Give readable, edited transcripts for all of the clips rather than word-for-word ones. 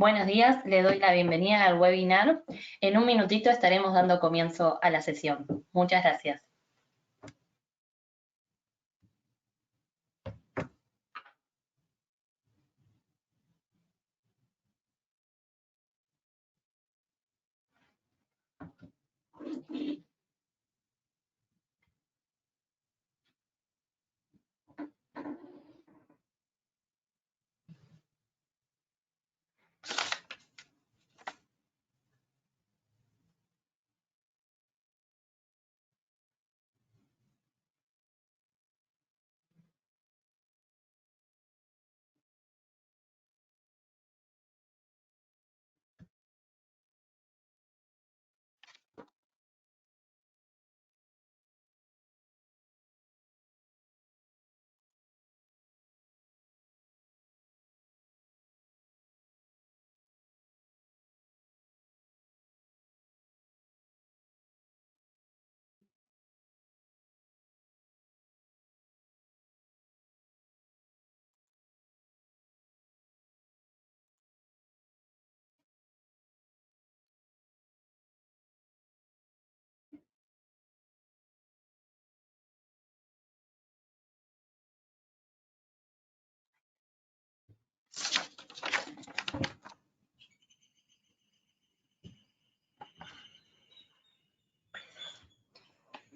Buenos días, le doy la bienvenida al webinar. En un minutito estaremos dando comienzo a la sesión. Muchas gracias.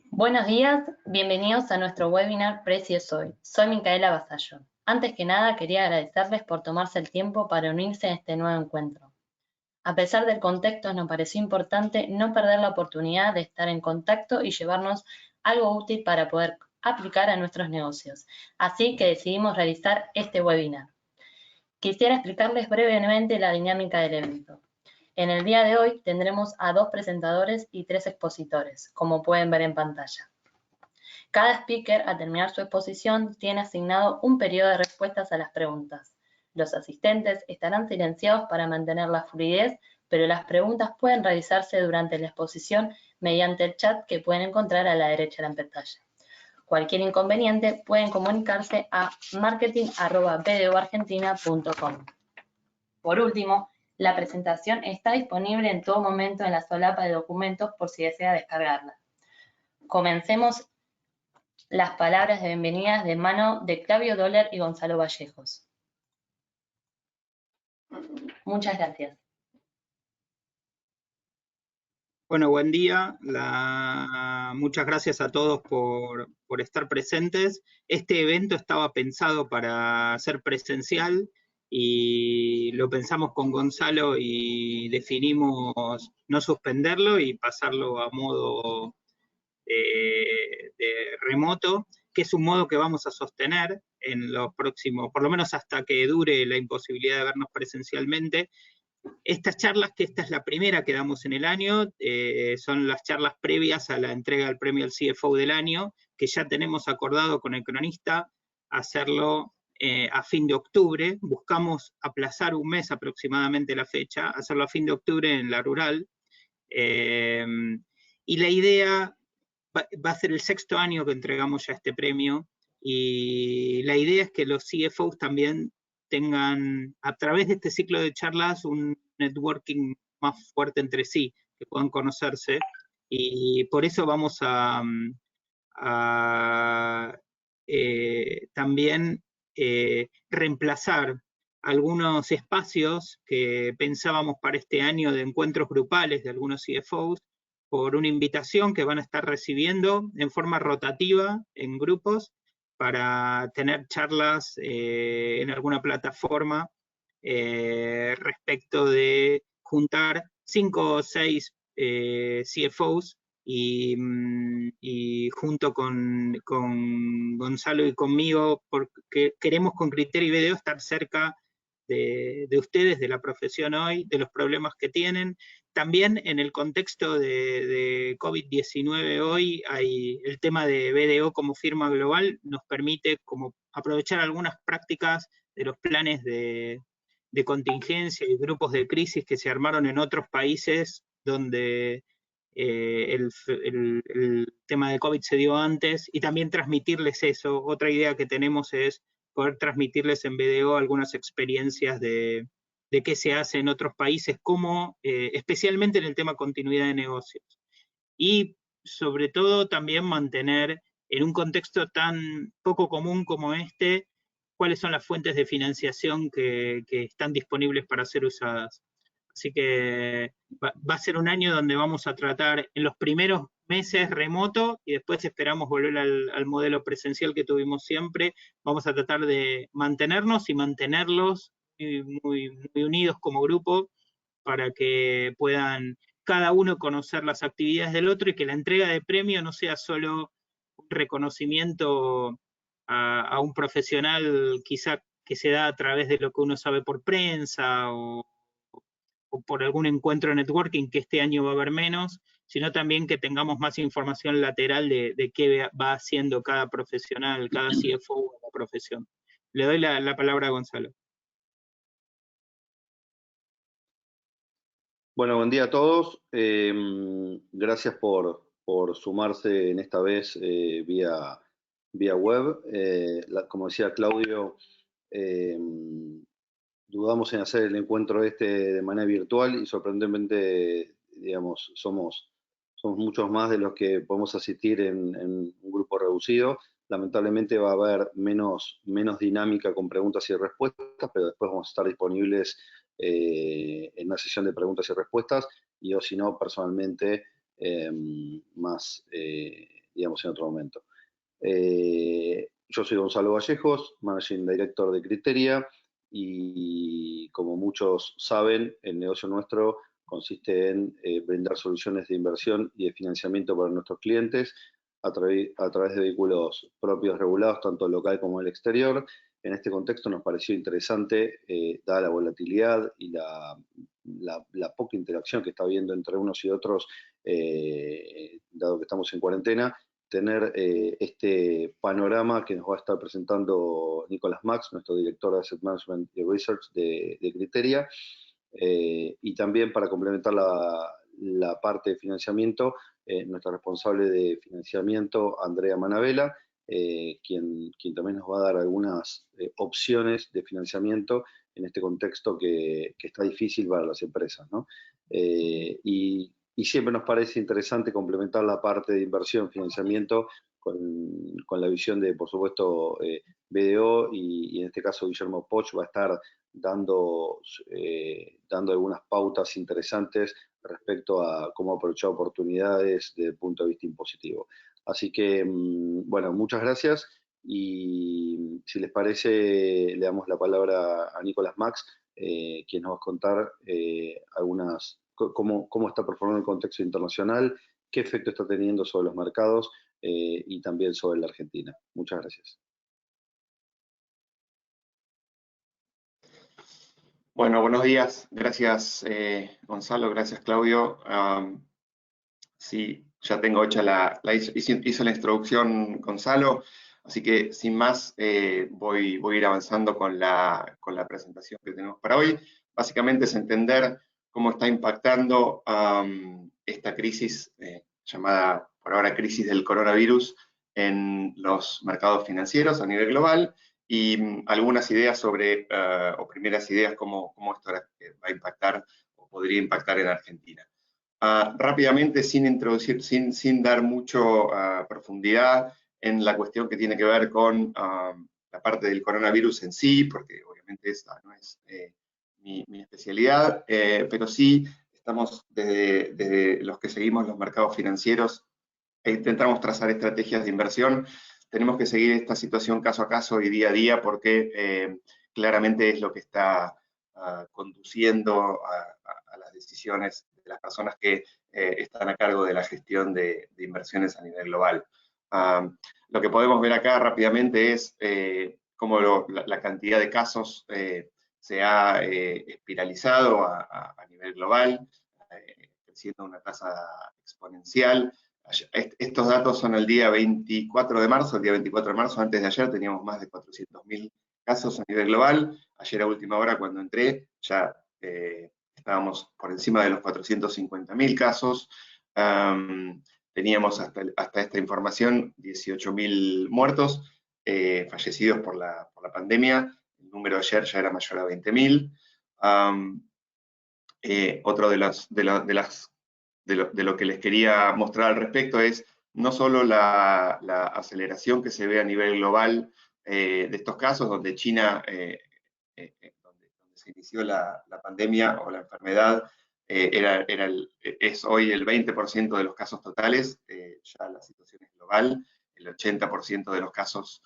Buenos días, bienvenidos a nuestro webinar Precios Hoy. Soy Micaela Vasallo. Antes que nada, quería agradecerles por tomarse el tiempo para unirse a este nuevo encuentro. A pesar del contexto, nos pareció importante no perder la oportunidad de estar en contacto y llevarnos algo útil para poder aplicar a nuestros negocios. Así que decidimos realizar este webinar. Quisiera explicarles brevemente la dinámica del evento. En el día de hoy tendremos a 2 presentadores y 3 expositores, como pueden ver en pantalla. Cada speaker, al terminar su exposición, tiene asignado un periodo de respuestas a las preguntas. Los asistentes estarán silenciados para mantener la fluidez, pero las preguntas pueden realizarse durante la exposición mediante el chat que pueden encontrar a la derecha de la pantalla. Cualquier inconveniente pueden comunicarse a marketing@bdoargentina.com. Por último, la presentación está disponible en todo momento en la solapa de documentos por si desea descargarla. Comencemos las palabras de bienvenida de mano de Claudio Doller y Gonzalo Vallejos. Muchas gracias. Bueno, buen día. Muchas gracias a todos por estar presentes. Este evento estaba pensado para ser presencial y lo pensamos con Gonzalo y definimos no suspenderlo y pasarlo a modo de remoto, que es un modo que vamos a sostener en los próximos, por lo menos hasta que dure la imposibilidad de vernos presencialmente. Estas charlas, que esta es la primera que damos en el año, son las charlas previas a la entrega del premio al CFO del año, que ya tenemos acordado con el cronista hacerlo a fin de octubre. Buscamos aplazar un mes aproximadamente la fecha, hacerlo a fin de octubre en la rural. Y la idea va a ser el 6º año que entregamos ya este premio, y la idea es que los CFOs también tengan, a través de este ciclo de charlas, un networking más fuerte entre sí, que puedan conocerse, y por eso vamos a también reemplazar algunos espacios que pensábamos para este año de encuentros grupales de algunos CFOs por una invitación que van a estar recibiendo en forma rotativa en grupos para tener charlas en alguna plataforma respecto de juntar 5 o 6 CFOs y junto con Gonzalo y conmigo, porque queremos con Criterio y Video estar cerca de ustedes, de la profesión hoy, de los problemas que tienen. También en el contexto de COVID-19 hoy, hay el tema de BDO como firma global, nos permite como aprovechar algunas prácticas de los planes de contingencia y grupos de crisis que se armaron en otros países donde el tema de COVID se dio antes, y también transmitirles eso. Otra idea que tenemos es poder transmitirles en BDO algunas experiencias de de qué se hace en otros países, cómo, especialmente en el tema continuidad de negocios. Y sobre todo también mantener en un contexto tan poco común como este, cuáles son las fuentes de financiación que están disponibles para ser usadas. Así que va a ser un año donde vamos a tratar en los primeros meses remoto y después esperamos volver al modelo presencial que tuvimos siempre. Vamos a tratar de mantenernos y mantenerlos muy unidos como grupo para que puedan cada uno conocer las actividades del otro y que la entrega de premio no sea solo un reconocimiento a un profesional quizá que se da a través de lo que uno sabe por prensa o por algún encuentro de networking, que este año va a haber menos, sino también que tengamos más información lateral de qué va haciendo cada profesional, cada CFO de la profesión. Le doy la palabra a Gonzalo. Bueno, buen día a todos. Gracias por sumarse en esta vez vía web. Como decía Claudio, dudamos en hacer el encuentro de manera virtual y sorprendentemente, digamos, somos muchos más de los que podemos asistir en un grupo reducido. Lamentablemente va a haber menos dinámica con preguntas y respuestas, pero después vamos a estar disponibles en una sesión de preguntas y respuestas, y o si no, personalmente, digamos, en otro momento. Yo soy Gonzalo Vallejos, Managing Director de Criteria, y como muchos saben, el negocio nuestro consiste en brindar soluciones de inversión y de financiamiento para nuestros clientes a través de vehículos propios regulados, tanto local como en el exterior. En este contexto nos pareció interesante, dada la volatilidad y la poca interacción que está habiendo entre unos y otros, dado que estamos en cuarentena, tener este panorama que nos va a estar presentando Nicolás Max, nuestro director de Asset Management y Research de Criteria, y también para complementar la parte de financiamiento, nuestra responsable de financiamiento, Andrea Manabela, quien también nos va a dar algunas opciones de financiamiento en este contexto que está difícil para las empresas, ¿no? Y siempre nos parece interesante complementar la parte de inversión, financiamiento, con la visión de, por supuesto, BDO, y en este caso Guillermo Poch va a estar dando algunas pautas interesantes respecto a cómo aprovechar oportunidades desde el punto de vista impositivo. Así que, bueno, muchas gracias, y si les parece, le damos la palabra a Nicolás Max, quien nos va a contar cómo está performando el contexto internacional, qué efecto está teniendo sobre los mercados y también sobre la Argentina. Muchas gracias. Bueno, buenos días. Gracias, Gonzalo. Gracias, Claudio. Sí, ya tengo hecha hizo la introducción Gonzalo, así que sin más voy a ir avanzando con la presentación que tenemos para hoy. Básicamente es entender cómo está impactando esta crisis llamada por ahora crisis del coronavirus en los mercados financieros a nivel global, y algunas ideas sobre, o primeras ideas, cómo esto va a impactar o podría impactar en Argentina. Rápidamente, sin dar mucho profundidad en la cuestión que tiene que ver con la parte del coronavirus en sí, porque obviamente esta no es mi especialidad, pero sí estamos desde los que seguimos los mercados financieros e intentamos trazar estrategias de inversión. Tenemos que seguir esta situación caso a caso y día a día, porque claramente es lo que está conduciendo a las decisiones de las personas que están a cargo de la gestión de inversiones a nivel global. Lo que podemos ver acá rápidamente es cómo la cantidad de casos se ha espiralizado a nivel global, creciendo a una tasa exponencial. Estos datos son el día 24 de marzo, el día 24 de marzo, antes de ayer teníamos más de 400.000 casos a nivel global. Ayer a última hora, cuando entré, ya estábamos por encima de los 450.000 casos. Teníamos hasta esta información 18.000 muertos, fallecidos por la pandemia. El número ayer ya era mayor a 20.000. Otro de lo que les quería mostrar al respecto es no solo la aceleración que se ve a nivel global de estos casos, donde China, donde se inició la pandemia o la enfermedad, es hoy el 20% de los casos totales, ya la situación es global, el 80% de los casos,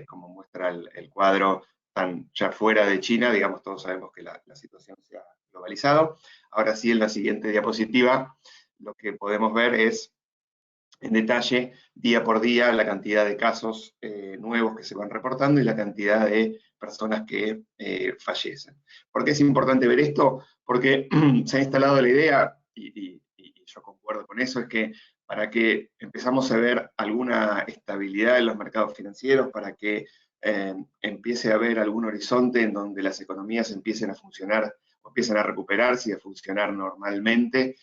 como muestra el cuadro, están ya fuera de China, digamos, todos sabemos que la situación se ha globalizado. Ahora sí, en la siguiente diapositiva, lo que podemos ver es, en detalle, día por día, la cantidad de casos nuevos que se van reportando y la cantidad de personas que fallecen. ¿Por qué es importante ver esto? Porque se ha instalado la idea, y yo concuerdo con eso, es que para que empezamos a ver alguna estabilidad en los mercados financieros, para que empiece a haber algún horizonte en donde las economías empiecen a funcionar o empiecen a recuperarse y a funcionar normalmente,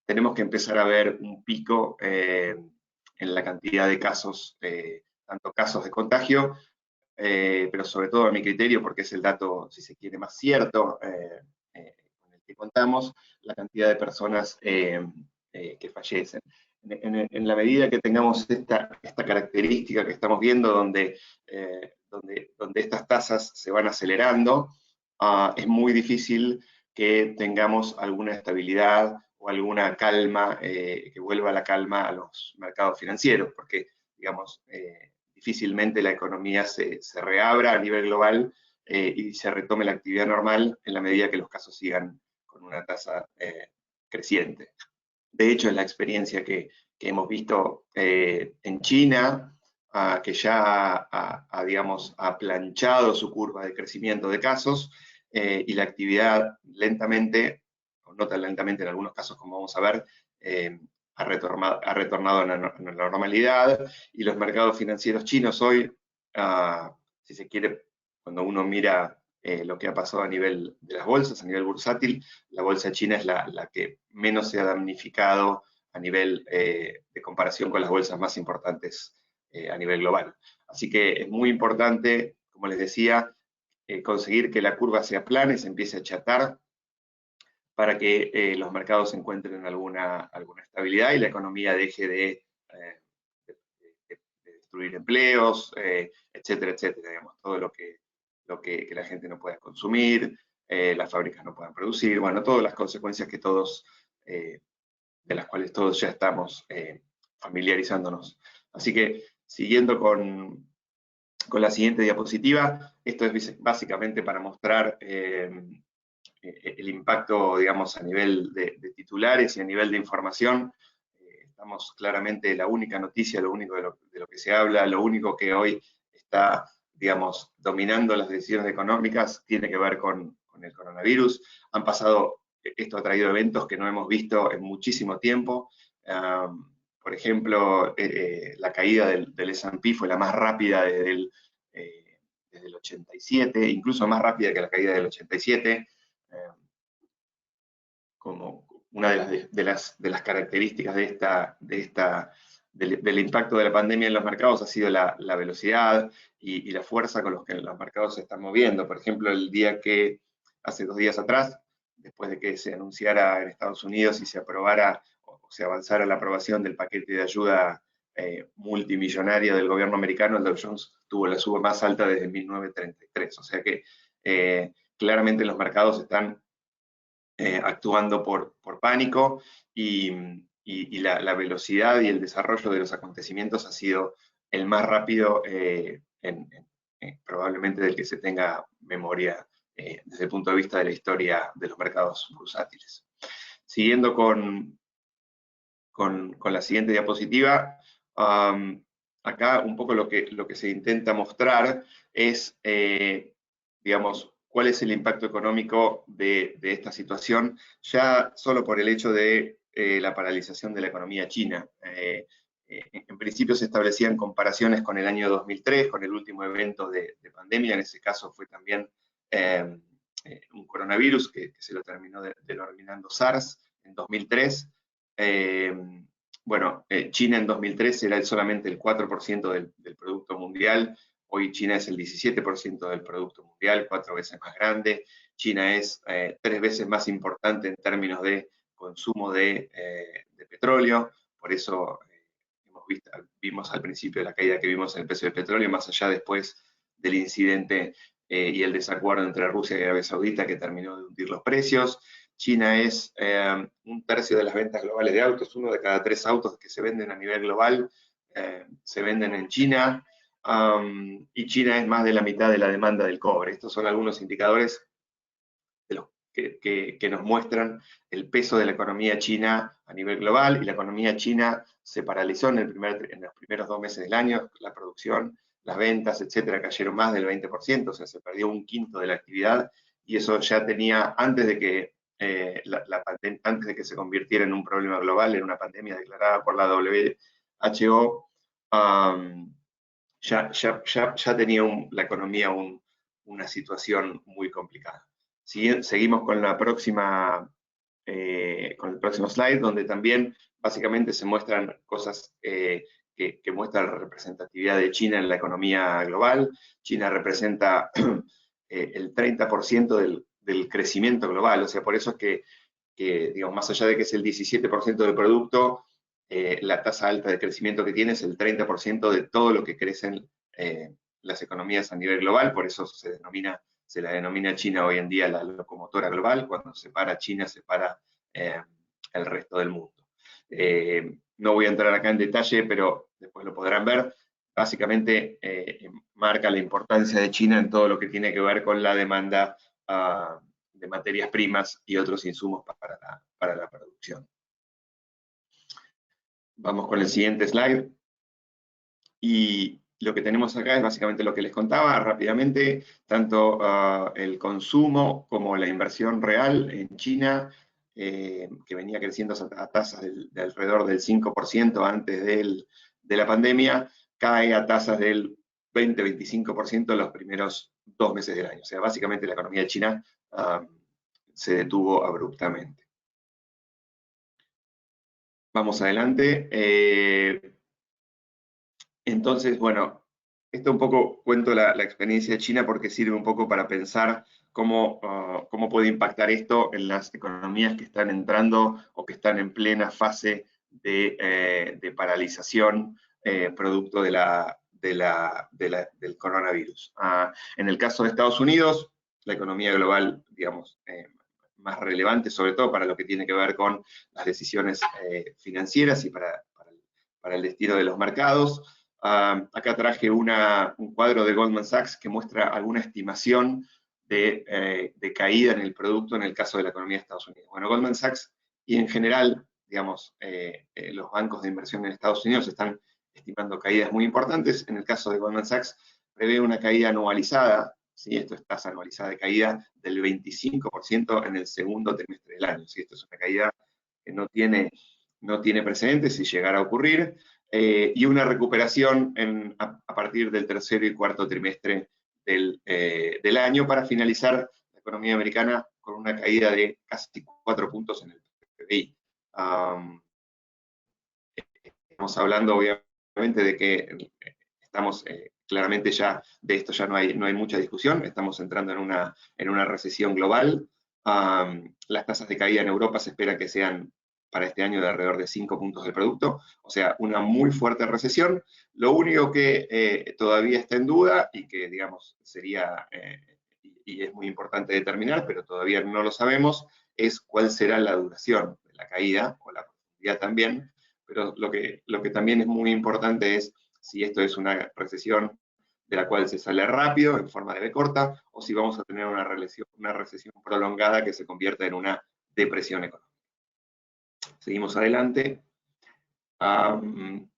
tenemos que empezar a ver un pico en la cantidad de casos, tanto casos de contagio, pero sobre todo a mi criterio, porque es el dato, si se quiere, más cierto con el que contamos, la cantidad de personas que fallecen. En la medida que tengamos esta característica que estamos viendo, donde estas tasas se van acelerando, es muy difícil que tengamos alguna estabilidad o alguna calma, que vuelva la calma a los mercados financieros, porque, digamos, difícilmente la economía se reabra a nivel global y se retome la actividad normal en la medida que los casos sigan con una tasa creciente. De hecho, es la experiencia que hemos visto en China, que ya digamos, ha planchado su curva de crecimiento de casos, y la actividad lentamente, o no tan lentamente en algunos casos como vamos a ver, ha retornado a la normalidad, y los mercados financieros chinos hoy, si se quiere, cuando uno mira lo que ha pasado a nivel de las bolsas, a nivel bursátil, la bolsa china es la que menos se ha damnificado a nivel de comparación con las bolsas más importantes a nivel global. Así que es muy importante, como les decía, conseguir que la curva se aplane, se empiece a achatar, para que los mercados encuentren alguna estabilidad y la economía deje de destruir empleos, etcétera, etcétera, digamos, todo lo que la gente no pueda consumir, las fábricas no puedan producir, bueno, todas las consecuencias que todos, de las cuales todos ya estamos familiarizándonos. Así que, siguiendo con la siguiente diapositiva, esto es básicamente para mostrar el impacto, digamos, a nivel de titulares y a nivel de información. Estamos claramente la única noticia, lo único de lo que se habla, lo único que hoy está, digamos, dominando las decisiones económicas tiene que ver con el coronavirus. Han pasado, esto ha traído eventos que no hemos visto en muchísimo tiempo. Por ejemplo, la caída del S&P fue la más rápida desde el 87, incluso más rápida que la caída del 87. Como una de las características del impacto de la pandemia en los mercados ha sido la velocidad y la fuerza con los que los mercados se están moviendo. Por ejemplo, el día que, hace 2 días atrás, después de que se anunciara en Estados Unidos y se aprobara o se avanzara la aprobación del paquete de ayuda multimillonaria del gobierno americano, el Dow Jones tuvo la suba más alta desde 1933. O sea que claramente los mercados están actuando por pánico, y la velocidad y el desarrollo de los acontecimientos ha sido el más rápido probablemente del que se tenga memoria desde el punto de vista de la historia de los mercados bursátiles. Siguiendo con la siguiente diapositiva, acá un poco lo que se intenta mostrar es, digamos, cuál es el impacto económico de esta situación, ya solo por el hecho de la paralización de la economía china. En principio se establecían comparaciones con el año 2003, con el último evento de pandemia. En ese caso fue también un coronavirus que se lo terminó denominando SARS en 2003. Bueno, China en 2013 era solamente el 4% del Producto Mundial. Hoy China es el 17% del producto mundial, 4 veces más grande. China es 3 veces más importante en términos de consumo de petróleo. Por eso vimos al principio la caída que vimos en el precio del petróleo, más allá después del incidente y el desacuerdo entre Rusia y Arabia Saudita que terminó de hundir los precios. China es 1/3 de las ventas globales de autos, 1 de cada 3 autos que se venden a nivel global se venden en China, y China es más de la mitad de la demanda del cobre. Estos son algunos indicadores de los que nos muestran el peso de la economía china a nivel global, y la economía china se paralizó en los primeros 2 meses del año. La producción, las ventas, etcétera, cayeron más del 20%, o sea, se perdió 1/5 de la actividad, y eso ya tenía, antes de que antes de que se convirtiera en un problema global, en una pandemia declarada por la WHO, ya tenía la economía una situación muy complicada. Seguimos con el próximo slide, donde también básicamente se muestran cosas que muestran la representatividad de China en la economía global. China representa el 30% del crecimiento global, o sea, por eso es que digamos, más allá de que es el 17% del producto, la tasa alta de crecimiento que tiene es el 30% de todo lo que crecen las economías a nivel global. Por eso se la denomina China hoy en día la locomotora global. Cuando se para China, se para el resto del mundo. No voy a entrar acá en detalle, pero después lo podrán ver. Básicamente marca la importancia de China en todo lo que tiene que ver con la demanda de materias primas y otros insumos para la producción. Vamos con el siguiente slide. Y lo que tenemos acá es básicamente lo que les contaba rápidamente, tanto el consumo como la inversión real en China, que venía creciendo a tasas de alrededor del 5% antes de la pandemia, cae a tasas del 20-25% en los primeros 2 meses del año. O sea, básicamente la economía de China se detuvo abruptamente. Vamos adelante. Entonces, bueno, esto un poco cuento la experiencia de China porque sirve un poco para pensar cómo puede impactar esto en las economías que están entrando o que están en plena fase de paralización producto del coronavirus. En el caso de Estados Unidos, la economía global, digamos, más relevante, sobre todo para lo que tiene que ver con las decisiones financieras y para el destino de los mercados. Acá traje un cuadro de Goldman Sachs que muestra alguna estimación de caída en el producto en el caso de la economía de Estados Unidos. Bueno, Goldman Sachs y en general, digamos, los bancos de inversión en Estados Unidos están estimando caídas muy importantes. En el caso de Goldman Sachs, prevé una caída anualizada, ¿sí? Esto es tasa anualizada de caída del 25% en el segundo trimestre del año, ¿sí? Esto es una caída que no tiene precedentes si llegara a ocurrir. Y una recuperación a partir del tercero y cuarto trimestre del año, para finalizar la economía americana con una caída de casi 4 puntos en el PBI. Estamos hablando obviamente de que estamos claramente ya, de esto ya no hay mucha discusión, estamos entrando en una recesión global. Las tasas de caída en Europa se espera que sean para este año de alrededor de 5 puntos del producto, o sea, una muy fuerte recesión. Lo único que todavía está en duda y que, digamos, sería, y es muy importante determinar, pero todavía no lo sabemos, es cuál será la duración de la caída, o la profundidad también, pero lo que también es muy importante es si esto es una recesión de la cual se sale rápido, en forma de V corta, o si vamos a tener una recesión prolongada que se convierta en una depresión económica. Seguimos adelante con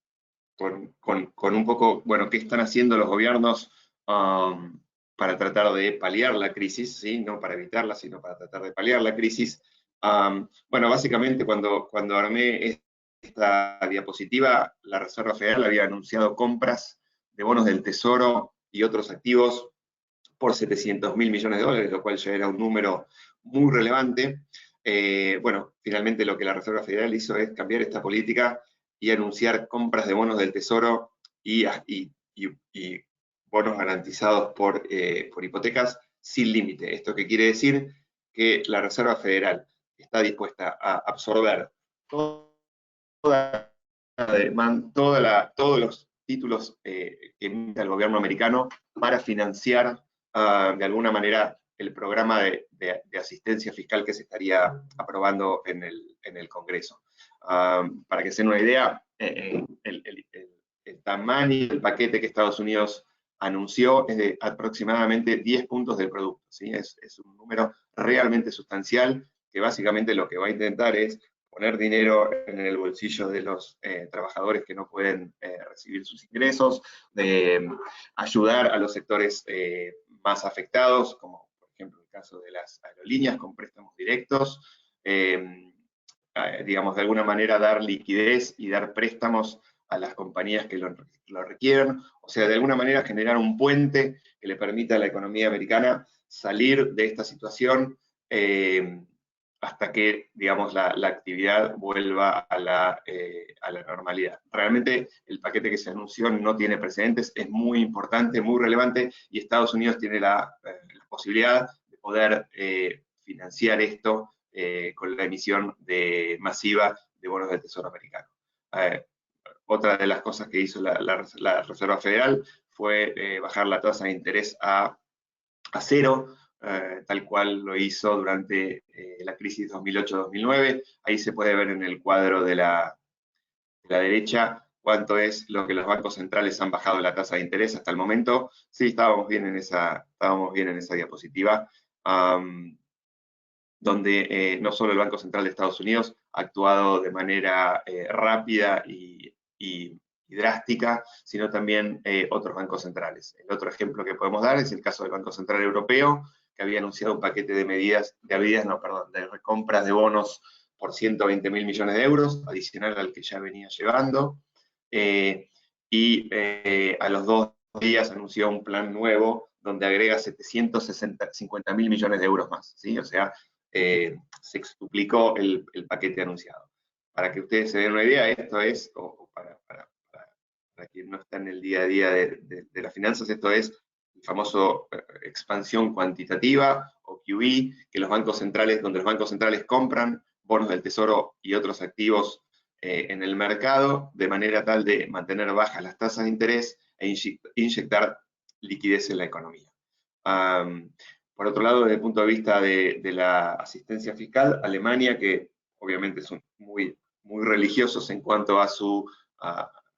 un poco, bueno, qué están haciendo los gobiernos para tratar de paliar la crisis, ¿sí? No para evitarla, sino para tratar de paliar la crisis. Bueno, básicamente cuando armé esta diapositiva, la Reserva Federal había anunciado compras de bonos del Tesoro y otros activos por 700.000 millones de dólares, lo cual ya era un número muy relevante. Bueno, finalmente lo que la Reserva Federal hizo es cambiar esta política y anunciar compras de bonos del Tesoro y bonos garantizados por hipotecas sin límite. ¿Esto qué quiere decir? Que la Reserva Federal está dispuesta a absorber toda la demanda, todos los títulos que emite el gobierno americano para financiar de alguna manera el programa de asistencia fiscal que se estaría aprobando en el Congreso. Para que se den una idea, el tamaño del paquete que Estados Unidos anunció es de aproximadamente 10 puntos del producto, ¿sí? Es un número realmente sustancial que básicamente lo que va a intentar es poner dinero en el bolsillo de los trabajadores que no pueden recibir sus ingresos, ayudar a los sectores más afectados, como por ejemplo el caso de las aerolíneas con préstamos directos, digamos, de alguna manera dar liquidez y dar préstamos a las compañías que lo requieren, o sea, de alguna manera generar un puente que le permita a la economía americana salir de esta situación hasta que, digamos, la actividad vuelva a la normalidad. Realmente el paquete que se anunció no tiene precedentes, es muy importante, muy relevante, y Estados Unidos tiene la posibilidad de poder financiar esto con la emisión masiva de bonos del Tesoro americano. Otra de las cosas que hizo la Reserva Federal fue bajar la tasa de interés a cero, tal cual lo hizo durante la crisis 2008-2009. Ahí se puede ver en el cuadro de la derecha cuánto es lo que los bancos centrales han bajado la tasa de interés hasta el momento. Sí, estábamos bien en esa diapositiva, donde no solo el Banco Central de Estados Unidos ha actuado de manera rápida y drástica, sino también otros bancos centrales. El otro ejemplo que podemos dar es el caso del Banco Central Europeo, que había anunciado un paquete de recompras de bonos por 120.000 millones de euros, adicional al que ya venía llevando, y a los 2 días anunció un plan nuevo donde agrega 750.000 millones de euros más, ¿sí? O sea, se extuplicó el paquete anunciado. Para que ustedes se den una idea, esto es, para quien no está en el día a día de las finanzas, esto es el famoso expansión cuantitativa o QE, que donde los bancos centrales compran bonos del Tesoro y otros activos en el mercado, de manera tal de mantener bajas las tasas de interés e inyectar liquidez en la economía. Por otro lado, desde el punto de vista de la asistencia fiscal, Alemania, que obviamente son muy religiosos en cuanto a su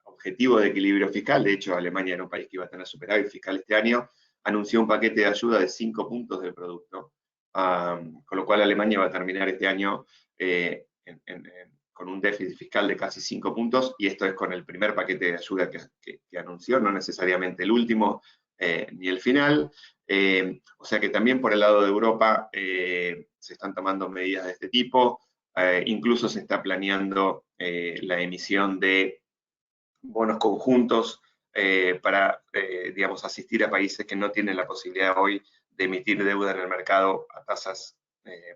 objetivo de equilibrio fiscal, de hecho Alemania era un país que iba a tener superávit fiscal este año, anunció un paquete de ayuda de 5 puntos del producto, con lo cual Alemania va a terminar este año con un déficit fiscal de casi 5 puntos, y esto es con el primer paquete de ayuda que anunció, no necesariamente el último ni el final. O sea que también por el lado de Europa se están tomando medidas de este tipo, incluso se está planeando la emisión de bonos conjuntos para, digamos, asistir a países que no tienen la posibilidad hoy de emitir deuda en el mercado a tasas,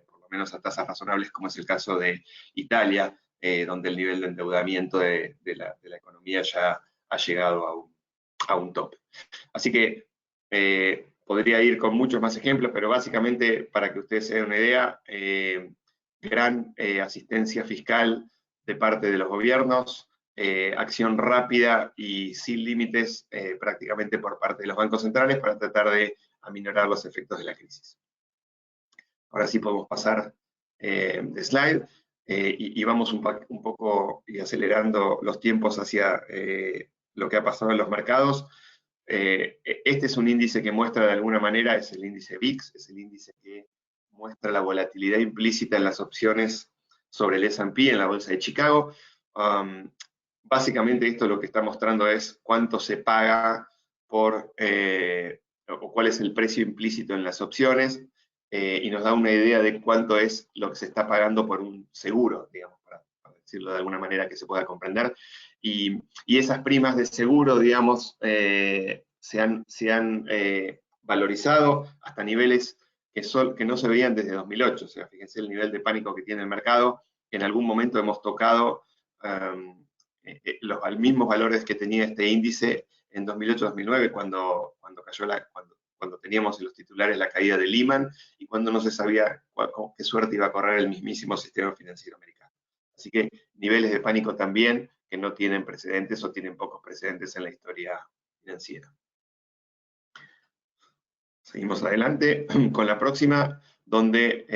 por lo menos a tasas razonables, como es el caso de Italia, donde el nivel de endeudamiento de la economía ya ha llegado a un tope. Así que podría ir con muchos más ejemplos, pero básicamente, para que ustedes se den una idea, gran asistencia fiscal de parte de los gobiernos, acción rápida y sin límites prácticamente por parte de los bancos centrales para tratar de aminorar los efectos de la crisis. Ahora sí podemos pasar de slide y vamos un poco y acelerando los tiempos hacia lo que ha pasado en los mercados. Este es un índice que muestra de alguna manera, es el índice VIX, es el índice que muestra la volatilidad implícita en las opciones sobre el S&P en la bolsa de Chicago. Básicamente esto lo que está mostrando es cuánto se paga por, o cuál es el precio implícito en las opciones, y nos da una idea de cuánto es lo que se está pagando por un seguro, digamos, para decirlo de alguna manera que se pueda comprender. Y esas primas de seguro, digamos, se han valorizado hasta niveles que no se veían desde 2008. O sea, fíjense el nivel de pánico que tiene el mercado. En algún momento hemos tocado los mismos valores que tenía este índice en 2008-2009 cuando teníamos en los titulares la caída de Lehman y cuando no se sabía qué suerte iba a correr el mismísimo sistema financiero americano. Así que niveles de pánico también que no tienen precedentes o tienen pocos precedentes en la historia financiera. Seguimos adelante con la próxima, donde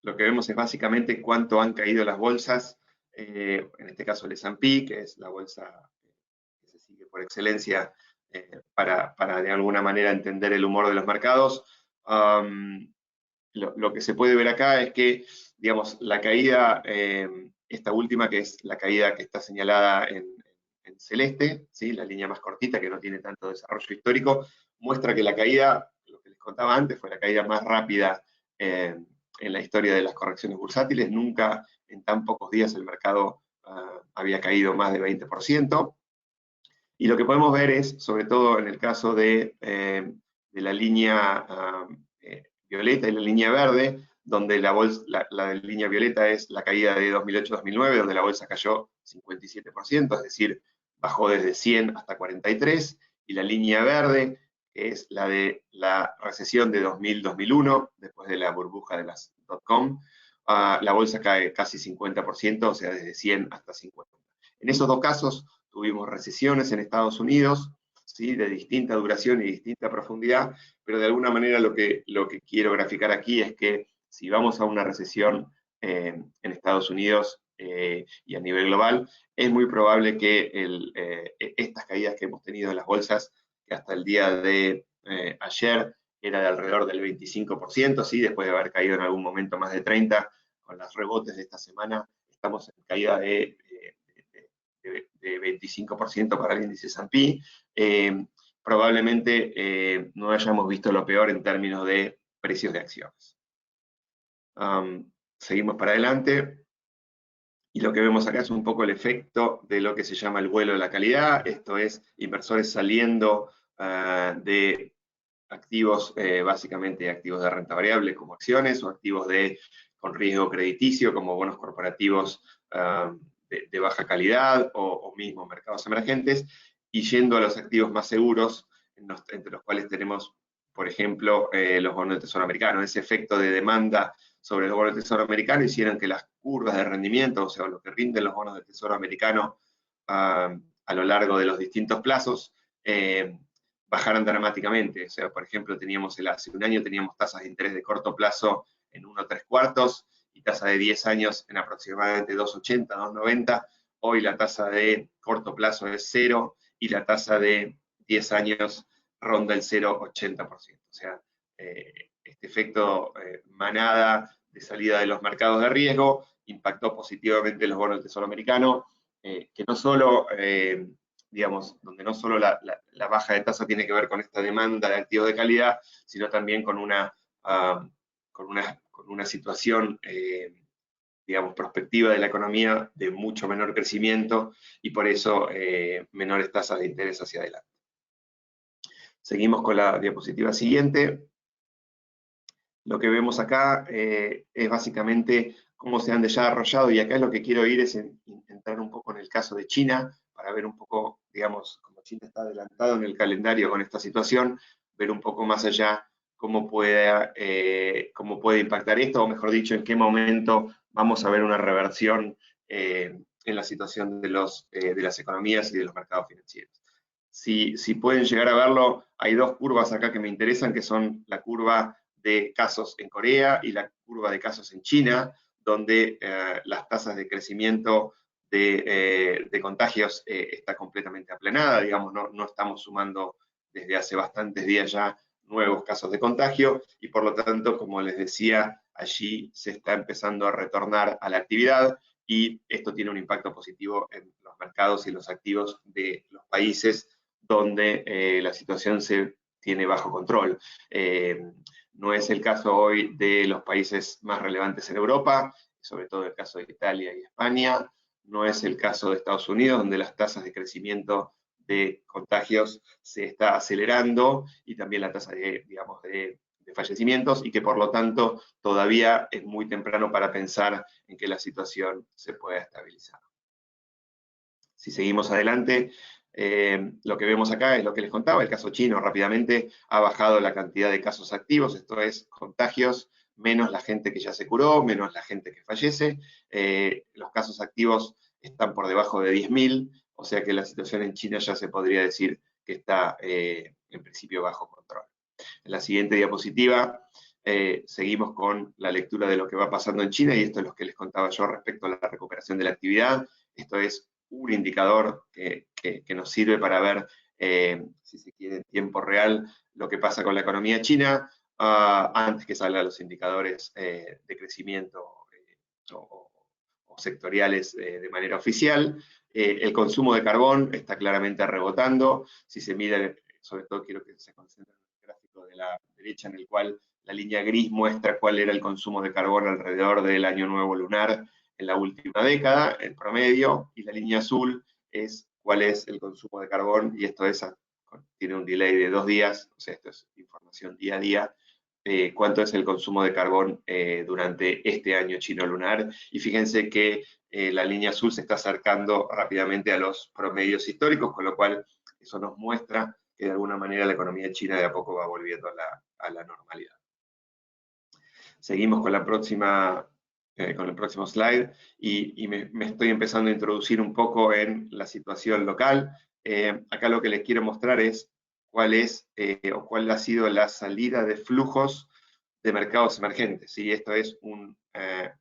lo que vemos es básicamente cuánto han caído las bolsas, en este caso el S&P, que es la bolsa que se sigue por excelencia para de alguna manera entender el humor de los mercados. Lo que se puede ver acá es que, digamos, la caída, esta última, que es la caída que está señalada en celeste, ¿sí? La línea más cortita que no tiene tanto desarrollo histórico, muestra que la caída, lo que les contaba antes, fue la caída más rápida en la historia de las correcciones bursátiles. Nunca en tan pocos días el mercado había caído más de 20%. Y lo que podemos ver es, sobre todo en el caso de la línea violeta y la línea verde, donde la línea violeta es la caída de 2008-2009, donde la bolsa cayó 57%, es decir, bajó desde 100 hasta 43, y la línea verde, que es la de la recesión de 2000-2001, después de la burbuja de las .com, la bolsa cae casi 50%, o sea, desde 100 hasta 50. En esos dos casos tuvimos recesiones en Estados Unidos, ¿sí? De distinta duración y distinta profundidad, pero de alguna manera lo que quiero graficar aquí es que si vamos a una recesión en Estados Unidos y a nivel global, es muy probable que estas caídas que hemos tenido en las bolsas, que hasta el día de ayer era de alrededor del 25%, ¿sí? Después de haber caído en algún momento más de 30%, con los rebotes de esta semana, estamos en caída de 25% para el índice S&P. Probablemente no hayamos visto lo peor en términos de precios de acciones. Seguimos para adelante. Y lo que vemos acá es un poco el efecto de lo que se llama el vuelo de la calidad. Esto es inversores saliendo de activos, básicamente activos de renta variable como acciones, o activos con riesgo crediticio como bonos corporativos de baja calidad, o mismo mercados emergentes, y yendo a los activos más seguros, entre los cuales tenemos, por ejemplo, los bonos del Tesoro americano. Ese efecto de demanda sobre los bonos del Tesoro americano hicieron que las curvas de rendimiento, o sea, lo que rinden los bonos del Tesoro americano a lo largo de los distintos plazos, bajaran dramáticamente. O sea, por ejemplo, hace un año teníamos tasas de interés de corto plazo en 1,75 y tasa de 10 años en aproximadamente 2,80, 2,90. Hoy la tasa de corto plazo es 0 y la tasa de 10 años ronda el 0,80%. O sea, este efecto manada de salida de los mercados de riesgo impactó positivamente los bonos del Tesoro americano, que no solo, digamos, donde no solo la baja de tasa tiene que ver con esta demanda de activos de calidad, sino también con una situación, digamos, prospectiva de la economía de mucho menor crecimiento y por eso menores tasas de interés hacia adelante. Seguimos con la diapositiva siguiente. Lo que vemos acá es básicamente cómo se han desarrollado, y acá es lo que quiero ir, es entrar un poco en el caso de China, para ver un poco, digamos, como China está adelantado en el calendario con esta situación, ver un poco más allá cómo puede impactar esto, o mejor dicho, en qué momento vamos a ver una reversión en la situación de las economías y de los mercados financieros. Si pueden llegar a verlo, hay dos curvas acá que me interesan, que son la curva de casos en Corea y la curva de casos en China, donde las tasas de crecimiento de contagios está completamente aplanada, digamos, no estamos sumando desde hace bastantes días ya nuevos casos de contagio, y por lo tanto, como les decía, allí se está empezando a retornar a la actividad, y esto tiene un impacto positivo en los mercados y los activos de los países donde la situación se tiene bajo control. No es el caso hoy de los países más relevantes en Europa, sobre todo el caso de Italia y España. No es el caso de Estados Unidos, donde las tasas de crecimiento de contagios se está acelerando, y también la tasa de fallecimientos, y que por lo tanto todavía es muy temprano para pensar en que la situación se pueda estabilizar. Si seguimos adelante, Lo que vemos acá es lo que les contaba, el caso chino rápidamente ha bajado la cantidad de casos activos, esto es contagios, menos la gente que ya se curó, menos la gente que fallece. Los casos activos están por debajo de 10.000, o sea que la situación en China ya se podría decir que está en principio bajo control. En la siguiente diapositiva seguimos con la lectura de lo que va pasando en China, y esto es lo que les contaba yo respecto a la recuperación de la actividad. Esto es un indicador que nos sirve para ver, si se quiere, en tiempo real lo que pasa con la economía china, antes que salgan los indicadores de crecimiento o sectoriales de manera oficial. El consumo de carbón está claramente rebotando. Si se mira, sobre todo quiero que se concentren en el gráfico de la derecha, en el cual la línea gris muestra cuál era el consumo de carbón alrededor del año nuevo lunar en la última década, el promedio, y la línea azul es cuál es el consumo de carbón, y esto tiene un delay de 2 días, o sea, esto es información día a día, cuánto es el consumo de carbón durante este año chino lunar, y fíjense que la línea azul se está acercando rápidamente a los promedios históricos, con lo cual eso nos muestra que de alguna manera la economía china de a poco va volviendo a la normalidad. Seguimos con la próxima, con el próximo slide, y me estoy empezando a introducir un poco en la situación local. Acá lo que les quiero mostrar es cuál ha sido la salida de flujos de mercados emergentes. ¿Sí? Esto es un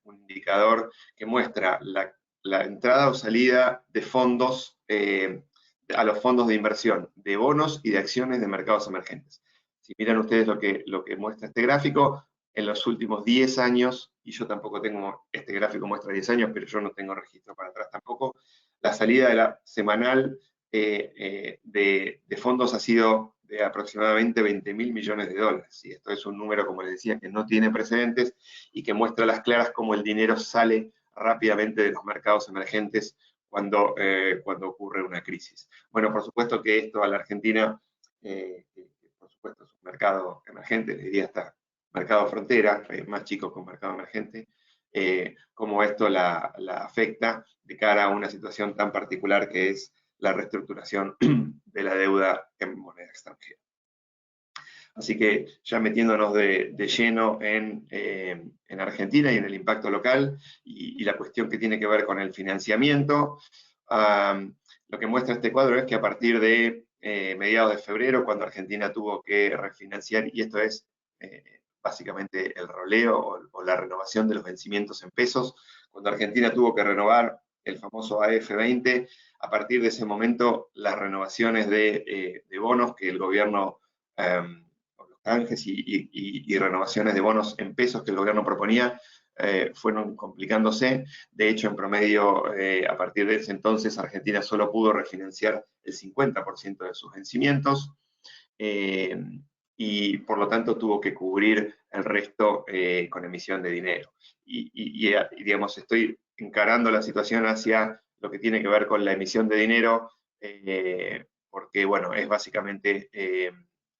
indicador que muestra la entrada o salida de fondos a los fondos de inversión, de bonos y de acciones de mercados emergentes. Si miran ustedes lo que muestra este gráfico, en los últimos 10 años, y yo tampoco tengo, este gráfico muestra 10 años, pero yo no tengo registro para atrás tampoco, la salida de la semanal de fondos ha sido de aproximadamente 20.000 millones de dólares. Y esto es un número, como les decía, que no tiene precedentes y que muestra a las claras cómo el dinero sale rápidamente de los mercados emergentes cuando ocurre una crisis. Bueno, por supuesto que esto a la Argentina, por supuesto es un mercado emergente, les diría hasta mercado frontera, más chico con mercado emergente, cómo esto la afecta de cara a una situación tan particular que es la reestructuración de la deuda en moneda extranjera. Así que ya metiéndonos de lleno en Argentina y en el impacto local y la cuestión que tiene que ver con el financiamiento, lo que muestra este cuadro es que a partir de mediados de febrero, cuando Argentina tuvo que refinanciar, y esto es básicamente el roleo o la renovación de los vencimientos en pesos, cuando Argentina tuvo que renovar el famoso AF20, a partir de ese momento las renovaciones de bonos que el gobierno, los canjes y renovaciones de bonos en pesos que el gobierno proponía, fueron complicándose. De hecho, en promedio, a partir de ese entonces, Argentina solo pudo refinanciar el 50% de sus vencimientos, y por lo tanto tuvo que cubrir el resto con emisión de dinero. Y digamos, estoy encarando la situación hacia lo que tiene que ver con la emisión de dinero, porque, bueno, es básicamente a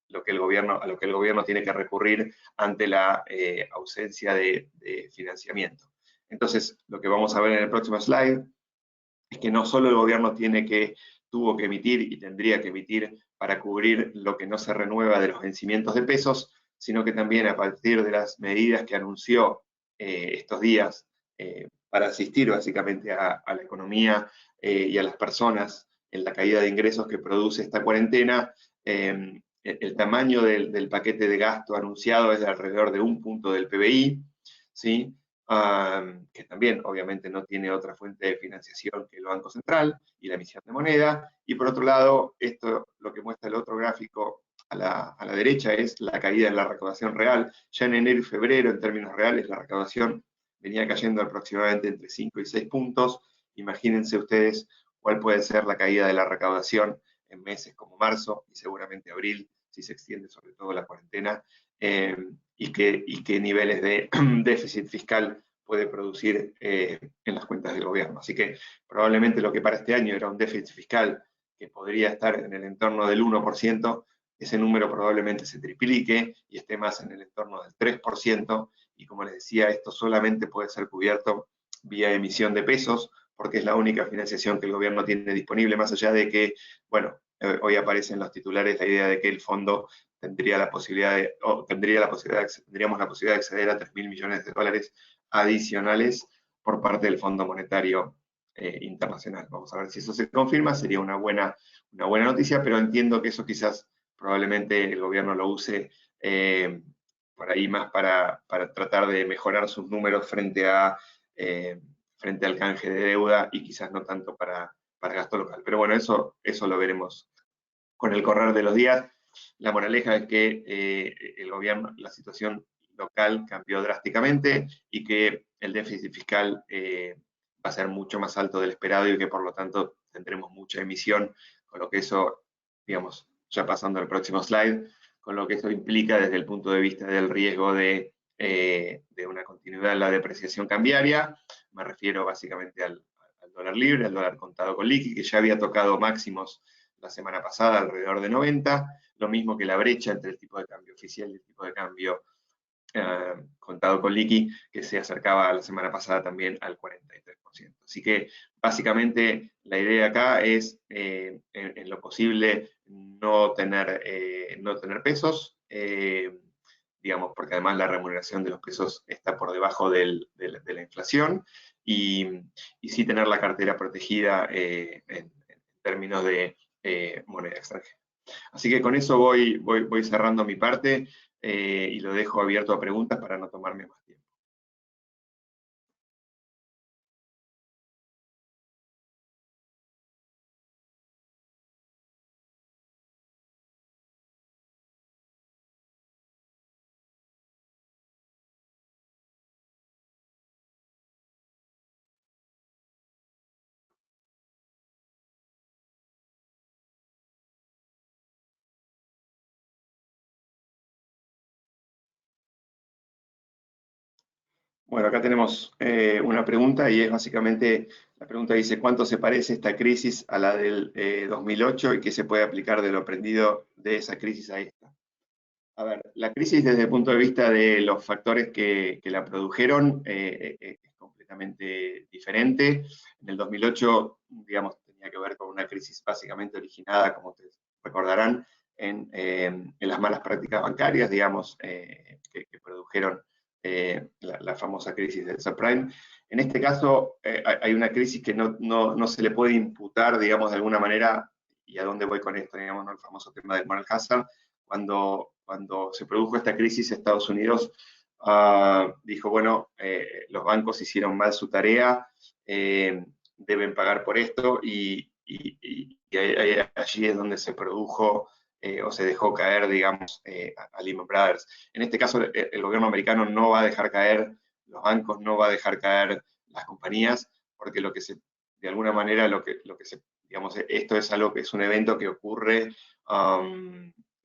lo que el gobierno tiene que recurrir ante la ausencia de financiamiento. Entonces, lo que vamos a ver en el próximo slide es que no solo el gobierno tuvo que emitir y tendría que emitir para cubrir lo que no se renueva de los vencimientos de pesos, sino que también a partir de las medidas que anunció estos días para asistir básicamente a la economía y a las personas en la caída de ingresos que produce esta cuarentena, el tamaño del paquete de gasto anunciado es de alrededor de 1 punto del PBI, ¿sí? Que también obviamente no tiene otra fuente de financiación que el Banco Central y la emisión de moneda. Y por otro lado, esto lo que muestra el otro gráfico a la derecha es la caída en la recaudación real. Ya en enero y febrero, en términos reales, la recaudación venía cayendo aproximadamente entre 5 y 6 puntos. Imagínense ustedes cuál puede ser la caída de la recaudación en meses como marzo y seguramente abril, si se extiende sobre todo la cuarentena, y qué niveles de déficit fiscal puede producir en las cuentas del gobierno. Así que probablemente lo que para este año era un déficit fiscal que podría estar en el entorno del 1%, ese número probablemente se triplique y esté más en el entorno del 3%, y como les decía, esto solamente puede ser cubierto vía emisión de pesos, porque es la única financiación que el gobierno tiene disponible, más allá de que, bueno, hoy aparece en los titulares la idea de que el fondo tendríamos la posibilidad de acceder a 3.000 millones de dólares adicionales por parte del Fondo Monetario Internacional. Vamos a ver si eso se confirma, sería una buena noticia, pero entiendo que eso quizás probablemente el gobierno lo use por ahí más para tratar de mejorar sus números frente al canje de deuda y quizás no tanto para gasto local. Pero bueno, eso lo veremos con el correr de los días. La moraleja es que el gobierno, la situación local cambió drásticamente y que el déficit fiscal va a ser mucho más alto del esperado y que por lo tanto tendremos mucha emisión, con lo que eso, digamos, ya pasando al próximo slide, con lo que eso implica desde el punto de vista del riesgo de una continuidad en la depreciación cambiaria. Me refiero básicamente al dólar libre, al dólar contado con liqui, que ya había tocado máximos la semana pasada alrededor de 90, lo mismo que la brecha entre el tipo de cambio oficial y el tipo de cambio contado con liqui, que se acercaba la semana pasada también al 43%. Así que básicamente la idea acá es en lo posible no tener pesos, digamos, porque además la remuneración de los pesos está por debajo de la inflación, y sí tener la cartera protegida en términos de moneda extranjera. Así que con eso voy cerrando mi parte y lo dejo abierto a preguntas para no tomarme más tiempo. Bueno, acá tenemos una pregunta y es básicamente, la pregunta dice, ¿cuánto se parece esta crisis a la del 2008 y qué se puede aplicar de lo aprendido de esa crisis a esta? A ver, la crisis desde el punto de vista de los factores que la produjeron es completamente diferente. En el 2008, digamos, tenía que ver con una crisis básicamente originada, como ustedes recordarán, en las malas prácticas bancarias, digamos, que produjeron la famosa crisis del subprime. En este caso, hay una crisis que no se le puede imputar, digamos, de alguna manera, y a dónde voy con esto, digamos, ¿no? El famoso tema del moral hazard. Cuando se produjo esta crisis, Estados Unidos dijo, bueno, los bancos hicieron mal su tarea, deben pagar por esto, y allí es donde se produjo o se dejó caer, digamos, a Lehman Brothers. En este caso, el gobierno americano no va a dejar caer los bancos, no va a dejar caer las compañías, porque de alguna manera, digamos, esto es algo que es un evento que ocurre,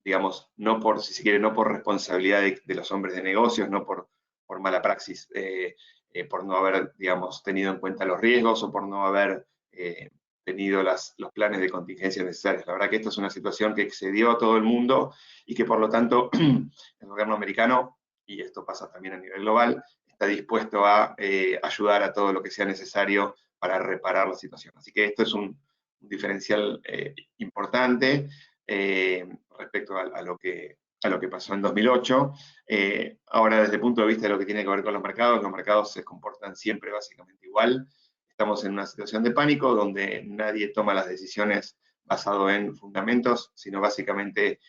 digamos, no por, si se quiere, no por responsabilidad de los hombres de negocios, no por mala praxis, por no haber, digamos, tenido en cuenta los riesgos o por no haber tenido los planes de contingencia necesarios. La verdad que esto es una situación que excedió a todo el mundo y que por lo tanto el gobierno americano, y esto pasa también a nivel global, está dispuesto a ayudar a todo lo que sea necesario para reparar la situación. Así que esto es un diferencial importante respecto a lo que pasó en 2008. Ahora, desde el punto de vista de lo que tiene que ver con los mercados se comportan siempre básicamente igual. Estamos en una situación de pánico donde nadie toma las decisiones basado en fundamentos, sino básicamente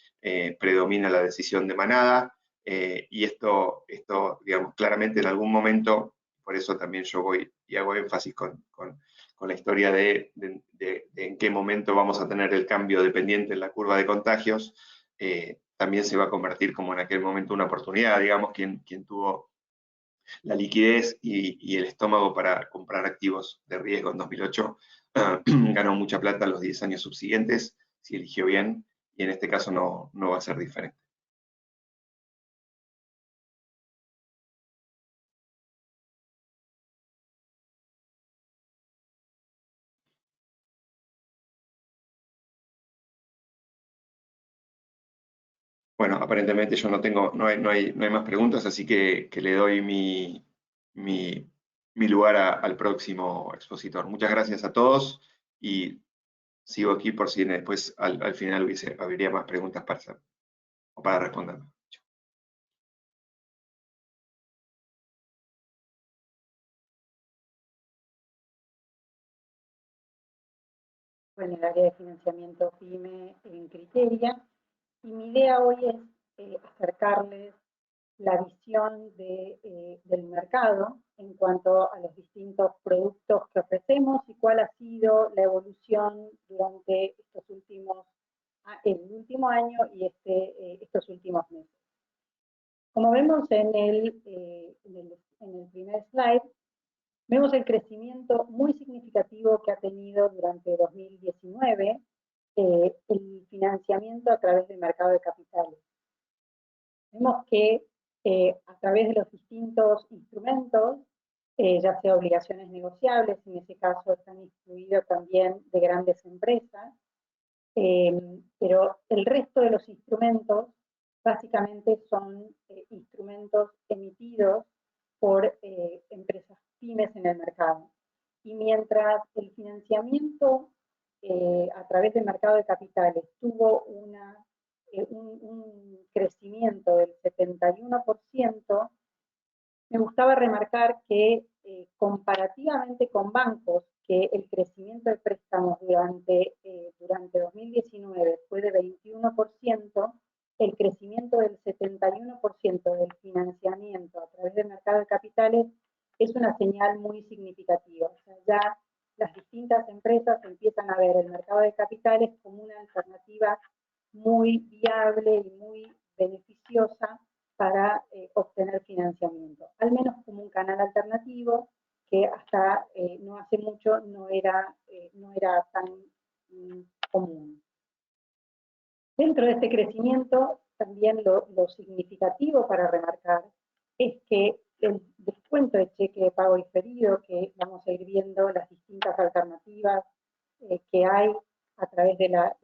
predomina la decisión de manada, y esto, digamos, claramente en algún momento, por eso también yo voy y hago énfasis con la historia de en qué momento vamos a tener el cambio dependiente en la curva de contagios, también se va a convertir como en aquel momento una oportunidad, digamos, quien tuvo la liquidez y el estómago para comprar activos de riesgo en 2008, ganó mucha plata los 10 años subsiguientes, si eligió bien, y en este caso no va a ser diferente. Bueno, aparentemente yo no hay más preguntas, así que le doy mi mi lugar al próximo expositor. Muchas gracias a todos y sigo aquí por si después al final habría más preguntas para responder. En el área de financiamiento PYME en Criteria, y mi idea hoy es acercarles la visión del mercado en cuanto a los distintos productos que ofrecemos y cuál ha sido la evolución durante el último año y estos últimos meses. Como vemos en el primer slide, vemos el crecimiento muy significativo que ha tenido durante 2019 el financiamiento a través del mercado de capitales. Vemos que a través de los distintos instrumentos, ya sea obligaciones negociables, en ese caso están incluidos también de grandes empresas, pero el resto de los instrumentos básicamente son instrumentos emitidos por empresas pymes en el mercado. Y mientras el financiamiento a través del mercado de capitales tuvo un crecimiento del 71%, me gustaba remarcar que comparativamente con bancos, que el crecimiento de préstamos durante 2019 fue de 21%, el crecimiento del 71% del financiamiento a través del mercado de capitales es una señal muy significativa. O sea, ya las distintas empresas empiezan a ver el mercado de capitales como una alternativa muy viable y muy beneficiosa para obtener financiamiento, al menos como un canal alternativo que hasta no hace mucho no era tan común. Dentro de este crecimiento, también lo significativo para remarcar es que el descuento de cheque de pago diferido, que vamos a ir viendo las distintas alternativas que hay a través de la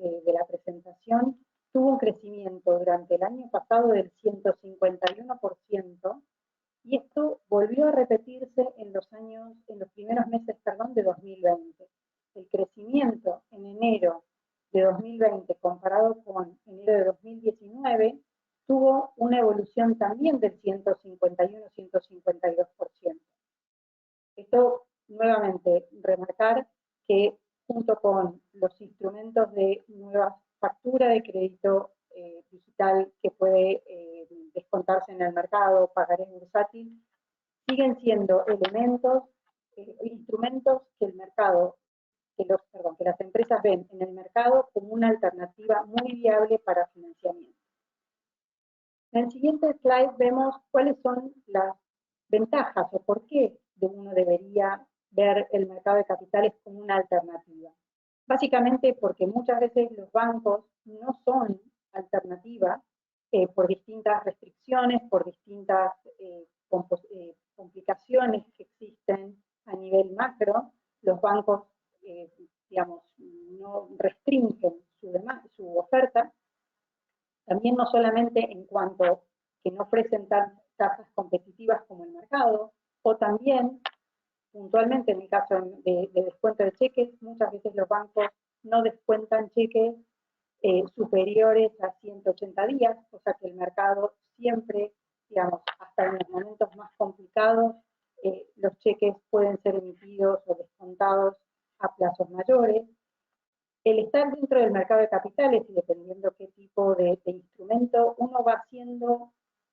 presentación, tuvo un crecimiento durante el año pasado del 151%, y esto volvió a repetirse en los primeros meses de 2020. El crecimiento en enero de 2020 comparado con enero de 2019 tuvo una evolución también del 151-152%. Esto, nuevamente, remarcar que junto con los instrumentos de nueva factura de crédito digital que puede descontarse en el mercado, pagaré bursátil, siguen siendo instrumentos que el mercado, que las empresas ven en el mercado como una alternativa muy viable para financiamiento. En el siguiente slide vemos cuáles son las ventajas o por qué uno debería ver el mercado de capitales como una alternativa. Básicamente porque muchas veces los bancos no son alternativa por distintas restricciones, por distintas complicaciones que existen a nivel macro. Los bancos, no restringen su oferta. También no solamente en cuanto que no ofrecen tasas competitivas como el mercado, o también, puntualmente en el caso de descuento de cheques, muchas veces los bancos no descuentan cheques superiores a 180 días, o sea que el mercado siempre, hasta en los momentos más complicados, los cheques pueden ser emitidos o descontados a plazos mayores. El estar dentro del mercado de capitales y dependiendo qué tipo de instrumento, uno va haciendo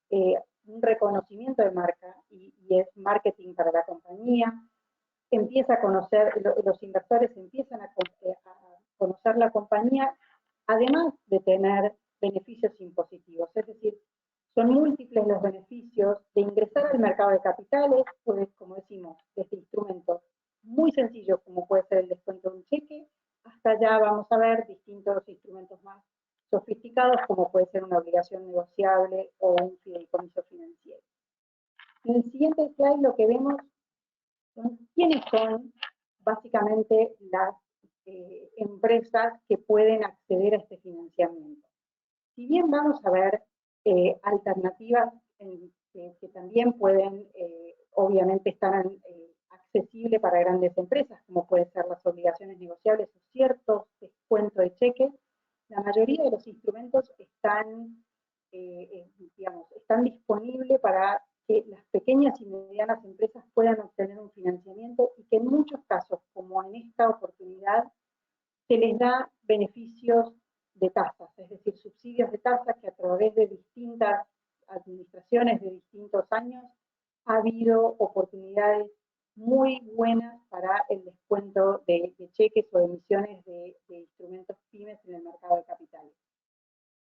un reconocimiento de marca y es marketing para la compañía, empieza a conocer, los inversores empiezan a conocer la compañía, además de tener beneficios impositivos, es decir, son múltiples los beneficios de ingresar al mercado de capitales, pues como decimos, desde instrumentos muy sencillos como puede ser el descuento de un cheque, hasta ya vamos a ver distintos instrumentos más sofisticados como puede ser una obligación negociable o un fideicomiso financiero. En el siguiente slide lo que vemos son quiénes son básicamente las empresas que pueden acceder a este financiamiento. Si bien vamos a ver alternativas que también pueden obviamente estar accesible para grandes empresas, como pueden ser las obligaciones negociables o ciertos descuentos de cheques, la mayoría de los instrumentos están, están disponibles para que las pequeñas y medianas empresas puedan obtener un financiamiento y que en muchos casos, como en esta oportunidad, se les da beneficios de tasas, es decir, subsidios de tasas que a través de distintas administraciones de distintos años ha habido oportunidades muy buenas para el descuento de cheques o emisiones de instrumentos pymes en el mercado de capitales.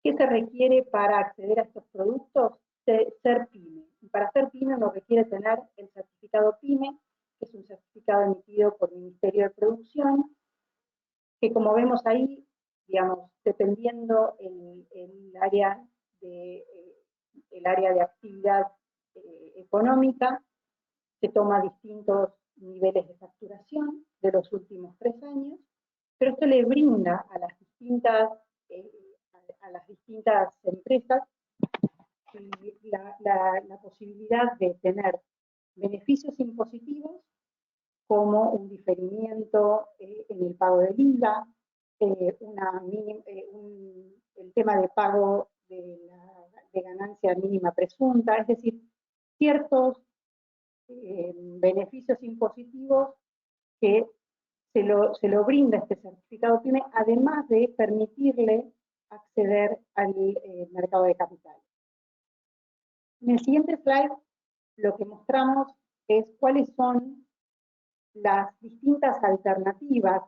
¿Qué se requiere para acceder a estos productos? Ser pyme. Y para ser pyme uno requiere tener el certificado PYME, que es un certificado emitido por el Ministerio de Producción, que como vemos ahí, digamos, dependiendo el área de actividad económica, se toma distintos niveles de facturación de los últimos 3 años, pero esto le brinda a las distintas empresas la posibilidad de tener beneficios impositivos como un diferimiento en el pago del IVA, el tema de pago de ganancia mínima presunta, es decir, ciertos beneficios impositivos que se lo brinda este certificado PYME, además de permitirle acceder al mercado de capitales. En el siguiente slide lo que mostramos es cuáles son las distintas alternativas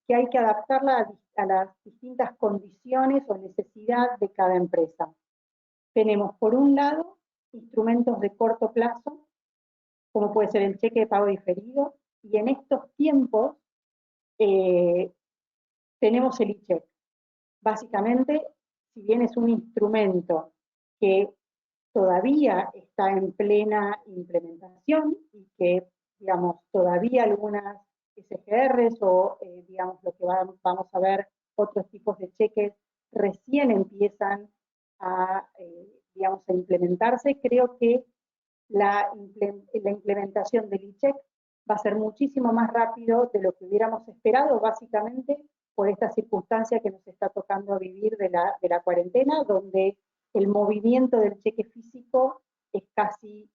que hay que adaptarlas a las distintas condiciones o necesidad de cada empresa. Tenemos, por un lado, instrumentos de corto plazo, como puede ser el cheque de pago diferido, y en estos tiempos tenemos el e-check. Básicamente, si bien es un instrumento que todavía está en plena implementación y que, digamos, todavía algunas SGRs o, digamos, lo que vamos a ver, otros tipos de cheques recién empiezan a, digamos, a implementarse, creo que la implementación del e-check va a ser muchísimo más rápido de lo que hubiéramos esperado, básicamente por esta circunstancia que nos está tocando vivir de la cuarentena, donde el movimiento del cheque físico es casi,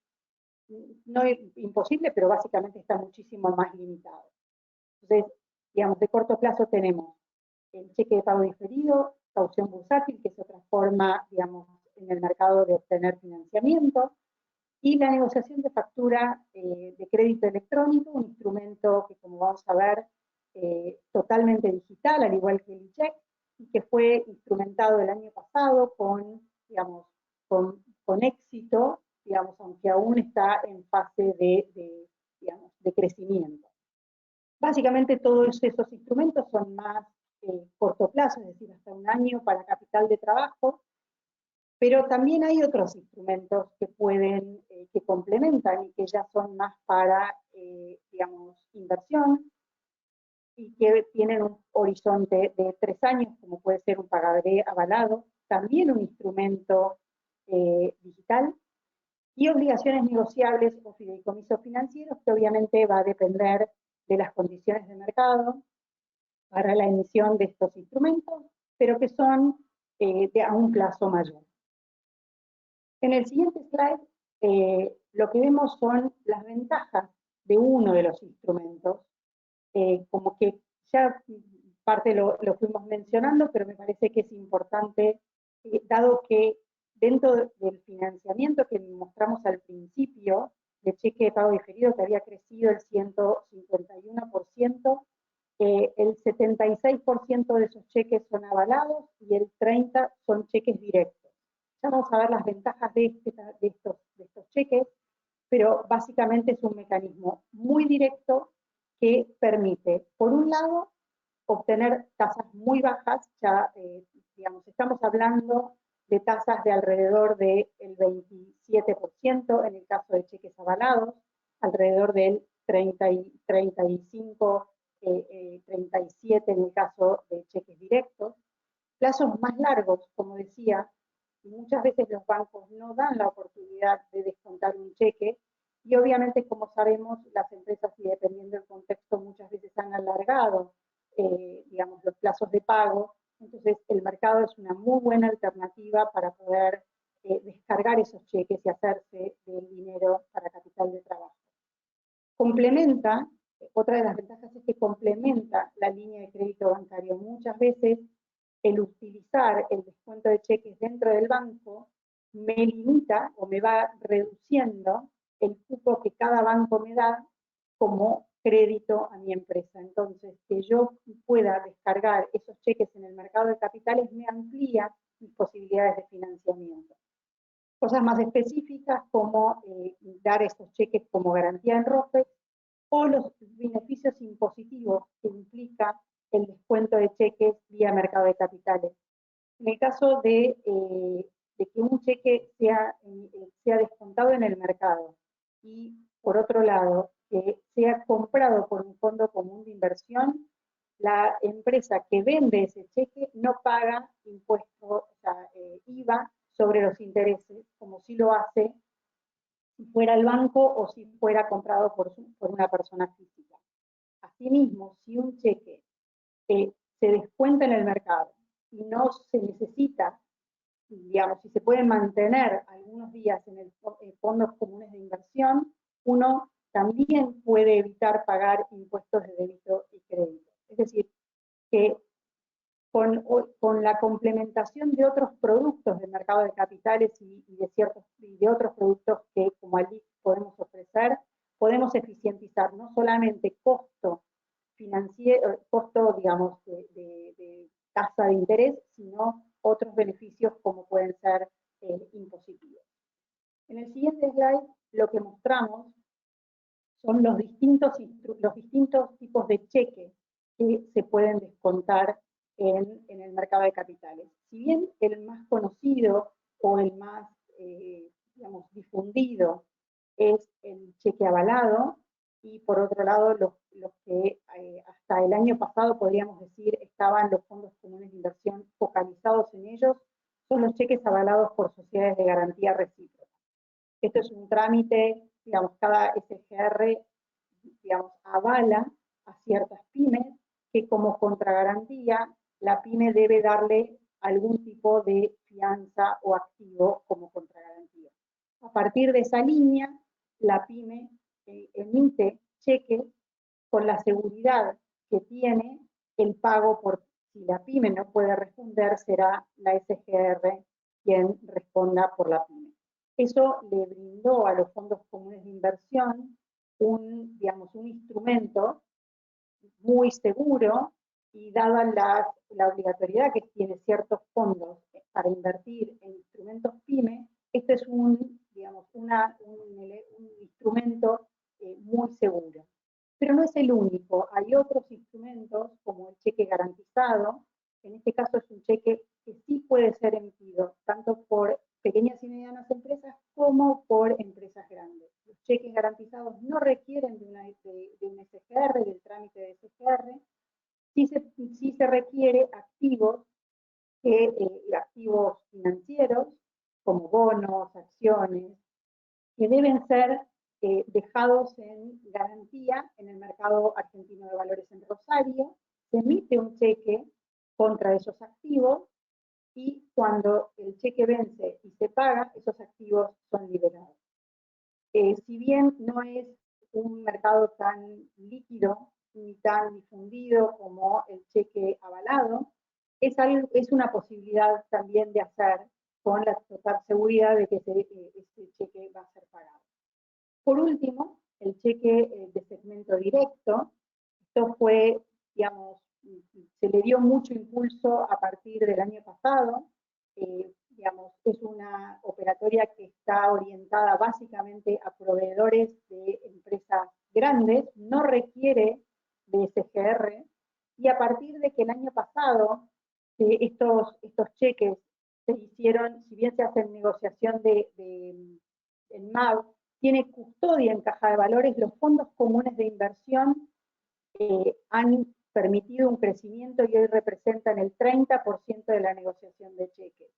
no es imposible, pero básicamente está muchísimo más limitado. Entonces, digamos, de corto plazo tenemos el cheque de pago diferido, caución bursátil, que es otra forma, digamos, en el mercado de obtener financiamiento, y la negociación de factura de crédito electrónico, un instrumento que, como vamos a ver, totalmente digital, al igual que el e-check, y que fue instrumentado el año pasado con, digamos, con éxito, digamos, aunque aún está en fase digamos, de crecimiento. Básicamente todos esos instrumentos son más corto plazo, es decir, hasta 1 año para capital de trabajo, pero también hay otros instrumentos que pueden, que complementan y que ya son más para, digamos, inversión y que tienen un horizonte de 3 años, como puede ser un pagaré avalado, también un instrumento digital, y obligaciones negociables o fideicomisos financieros, que obviamente va a depender de las condiciones de mercado para la emisión de estos instrumentos, pero que son a un plazo mayor. En el siguiente slide, lo que vemos son las ventajas de uno de los instrumentos, como que ya parte lo fuimos mencionando, pero me parece que es importante, dado que dentro del financiamiento que mostramos al principio, de cheque de pago diferido que había crecido el 151%, el 76% de esos cheques son avalados y el 30% son cheques directos. Ya vamos a ver las ventajas de estos cheques, pero básicamente es un mecanismo muy directo que permite, por un lado, obtener tasas muy bajas, ya digamos, estamos hablando de tasas de alrededor del 27% en el caso de cheques avalados, alrededor del 35, 37 en el caso de cheques directos. Plazos más largos, como decía, y muchas veces los bancos no dan la oportunidad de descontar un cheque, Y obviamente, como sabemos, las empresas, y dependiendo del contexto, muchas veces han alargado, digamos, los plazos de pago. Entonces, el mercado es una muy buena alternativa para poder descargar esos cheques y hacerse del dinero para capital de trabajo. Complementa, otra de las ventajas es que complementa la línea de crédito bancario. Muchas veces el utilizar el descuento de cheques dentro del banco me limita o me va reduciendo el cupo que cada banco me da como crédito a mi empresa. Entonces, que yo pueda descargar esos cheques en el mercado de capitales me amplía mis posibilidades de financiamiento. Cosas más específicas como dar esos cheques como garantía en ROPEX o los beneficios impositivos que implica el descuento de cheques vía mercado de capitales. En el caso de que un cheque sea descontado en el mercado y, por otro lado, que sea comprado por un fondo común de inversión, la empresa que vende ese cheque no paga impuesto, o sea, IVA sobre los intereses, como si lo hace si fuera el banco o si fuera comprado por una persona física. Asimismo, si un cheque se descuenta en el mercado y no se necesita, digamos, si se puede mantener algunos días en fondos comunes de inversión, uno también puede evitar pagar impuestos de débito y crédito. Es decir, que con la complementación de otros productos del mercado de capitales y de otros productos que como ALIC podemos ofrecer, podemos eficientizar no solamente costo financiero, costo, digamos, de tasa de interés, sino otros beneficios como pueden ser impositivos. En el siguiente slide lo que mostramos son los distintos tipos de cheques que se pueden descontar en el mercado de capitales. Si bien el más conocido o el más, digamos, difundido es el cheque avalado, y por otro lado los que hasta el año pasado podríamos decir estaban los fondos comunes de inversión focalizados en ellos, son los cheques avalados por sociedades de garantía recíproca. Esto es un trámite, digamos, cada SGR, digamos, avala a ciertas pymes que como contragarantía la pyme debe darle algún tipo de fianza o activo como contragarantía. A partir de esa línea, la pyme emite cheques con la seguridad que tiene el pago por, si la pyme no puede responder, será la SGR quien responda por la pyme. Eso le brindó a los fondos comunes de inversión digamos, un instrumento muy seguro, y dada la obligatoriedad que tiene ciertos fondos para invertir en instrumentos PYME, este es digamos, un instrumento muy seguro. Pero no es el único, hay otros instrumentos como el cheque garantizado. En este caso es un cheque que sí puede ser emitido tanto por pequeñas y medianas empresas como por empresas grandes. Los cheques garantizados no requieren de un SGR, del trámite de SGR, sí se requiere activos financieros como bonos, acciones, que deben ser dejados en garantía en el mercado argentino de valores en Rosario. Se emite un cheque contra esos activos y cuando el cheque vence y se paga, esos activos son liberados. Si bien no es un mercado tan líquido ni tan difundido como el cheque avalado, es una posibilidad también de hacer con la total seguridad de que ese cheque va a ser pagado. Por último, el cheque de segmento directo. Esto fue, digamos, se le dio mucho impulso a partir del año pasado. Digamos, es una operatoria que está orientada básicamente a proveedores de empresas grandes, no requiere de SGR, y a partir de que el año pasado estos cheques se hicieron, si bien se hace en negociación en MAV, tiene custodia en caja de valores, los fondos comunes de inversión han permitido un crecimiento y hoy representan el 30% de la negociación de cheques.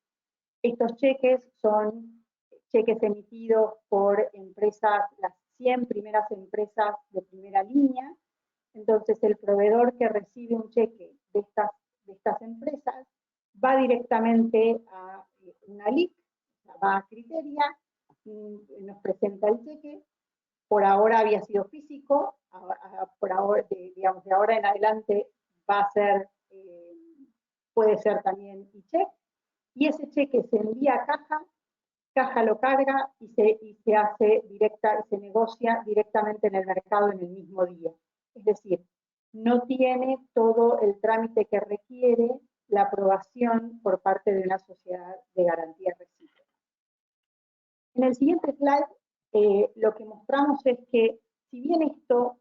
Estos cheques son cheques emitidos por empresas, las 100 primeras empresas de primera línea. Entonces, el proveedor que recibe un cheque de estas empresas va directamente a una LIC, va a Criteria, nos presenta el cheque. Por ahora había sido físico, por ahora, digamos, de ahora en adelante va a ser, puede ser también e-check, y ese cheque se envía a Caja lo carga y se hace se negocia directamente en el mercado en el mismo día. Es decir, no tiene todo el trámite que requiere la aprobación por parte de una sociedad de garantía recíproca. En el siguiente slide, lo que mostramos es que, si bien esto,